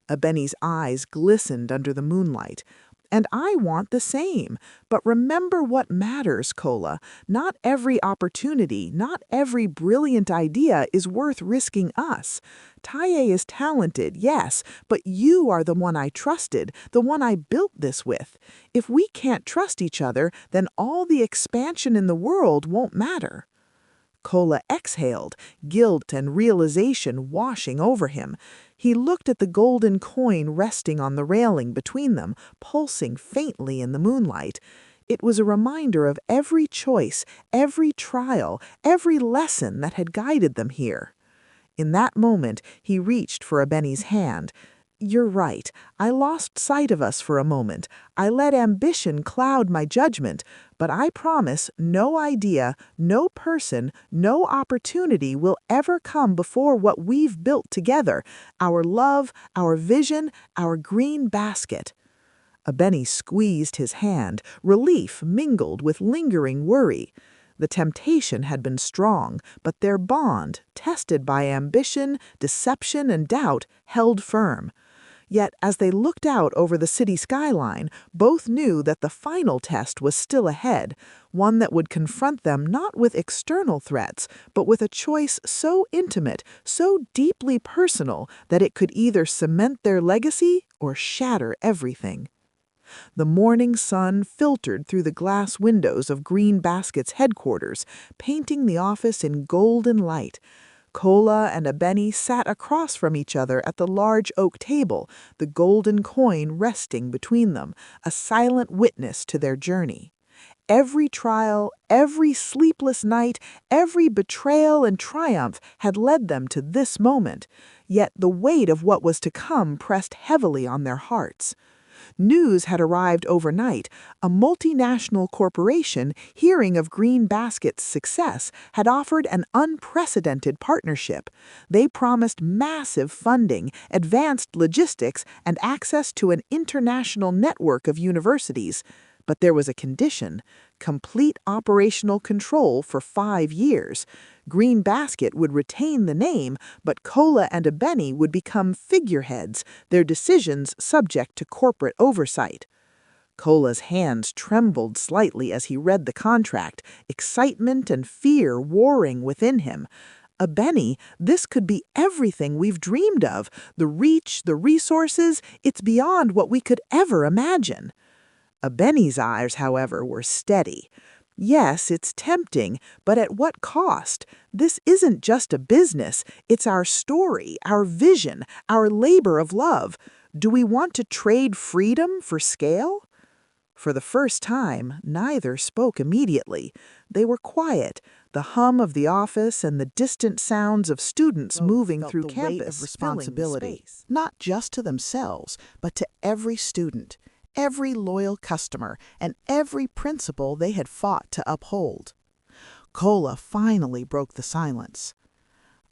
Abeni's eyes glistened under the moonlight. And I want the same. But remember what matters, Kola. Not every opportunity, not every brilliant idea is worth risking us. Taye is talented, yes, but you are the one I trusted, the one I built this with. If we can't trust each other, then all the expansion in the world won't matter. Kola exhaled, guilt and realization washing over him. He looked at the golden coin resting on the railing between them, pulsing faintly in the moonlight. It was a reminder of every choice, every trial, every lesson that had guided them here. In that moment, he reached for Abeni's hand. "You're right. I lost sight of us for a moment. I let ambition cloud my judgment. But I promise no idea, no person, no opportunity will ever come before what we've built together, our love, our vision, our green basket." Abeni squeezed his hand, relief mingled with lingering worry. The temptation had been strong, but their bond, tested by ambition, deception, and doubt, held firm. Yet, as they looked out over the city skyline, both knew that the final test was still ahead, one that would confront them not with external threats, but with a choice so intimate, so deeply personal, that it could either cement their legacy or shatter everything. The morning sun filtered through the glass windows of Green Basket's headquarters, painting the office in golden light. Kola and Abeni sat across from each other at the large oak table, the golden coin resting between them, a silent witness to their journey. Every trial, every sleepless night, every betrayal and triumph had led them to this moment, yet the weight of what was to come pressed heavily on their hearts. News had arrived overnight. A multinational corporation, hearing of Green Basket's success, had offered an unprecedented partnership. They promised massive funding, advanced logistics, and access to an international network of universities. But there was a condition: complete operational control for 5 years. Green Basket would retain the name, but Kola and Abeni would become figureheads, their decisions subject to corporate oversight. Kola's hands trembled slightly as he read the contract, excitement and fear warring within him. "Abeni, this could be everything we've dreamed of. The reach, the resources, it's beyond what we could ever imagine." Abeni's eyes, however, were steady. "Yes, it's tempting, but at what cost? This isn't just a business. It's our story, our vision, our labor of love. Do we want to trade freedom for scale?" For the first time, neither spoke immediately. They were quiet. The hum of the office and the distant sounds of students moving through the campus weight of responsibility, filling the space. not just to themselves, but to every student, every loyal customer, and every principle they had fought to uphold. Kola finally broke the silence.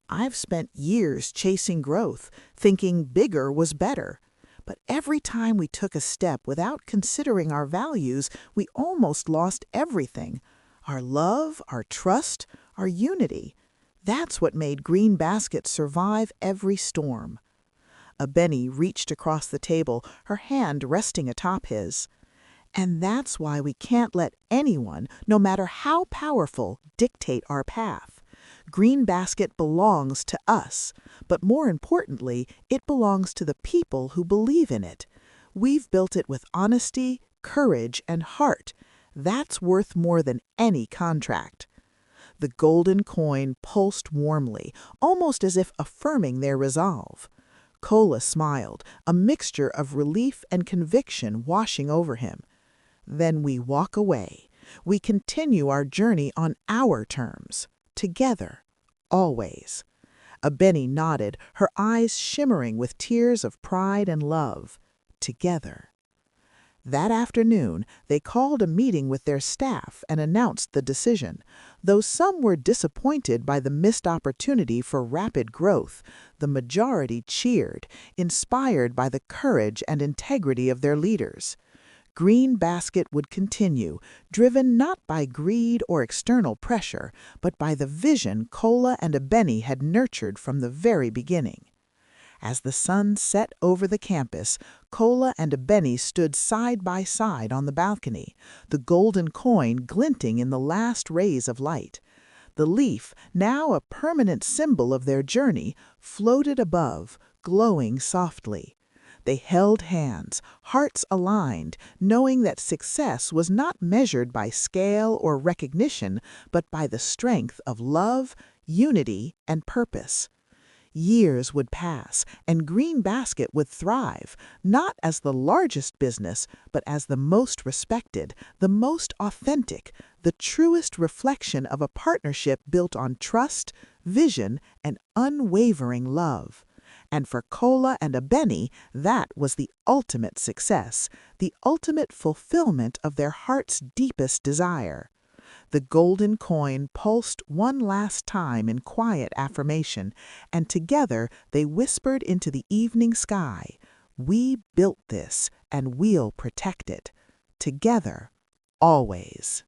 "I've spent years chasing growth, thinking bigger was better. But every time we took a step without considering our values, we almost lost everything. Our love, our trust, our unity. That's what made Green Basket survive every storm." Abeni reached across the table, her hand resting atop his. "And that's why we can't let anyone, no matter how powerful, dictate our path. Green Basket belongs to us, but more importantly, it belongs to the people who believe in it. We've built it with honesty, courage, and heart. That's worth more than any contract." The golden coin pulsed warmly, almost as if affirming their resolve. Kola smiled, a mixture of relief and conviction washing over him. "Then we walk away. We continue our journey on our terms. Together. Always." Abeni nodded, her eyes shimmering with tears of pride and love. Together. That afternoon, they called a meeting with their staff and announced the decision. Though some were disappointed by the missed opportunity for rapid growth, the majority cheered, inspired by the courage and integrity of their leaders. Green Basket would continue, driven not by greed or external pressure, but by the vision Kola and Abeni had nurtured from the very beginning. As the sun set over the campus, Kola and Abeni stood side by side on the balcony, the golden coin glinting in the last rays of light. The leaf, now a permanent symbol of their journey, floated above, glowing softly. They held hands, hearts aligned, knowing that success was not measured by scale or recognition, but by the strength of love, unity, and purpose. Years would pass, and Green Basket would thrive, not as the largest business, but as the most respected, the most authentic, the truest reflection of a partnership built on trust, vision, and unwavering love. And for Kola and Abeni, that was the ultimate success, the ultimate fulfillment of their heart's deepest desire. The golden coin pulsed one last time in quiet affirmation, and together they whispered into the evening sky, "We built this, and we'll protect it. Together, always."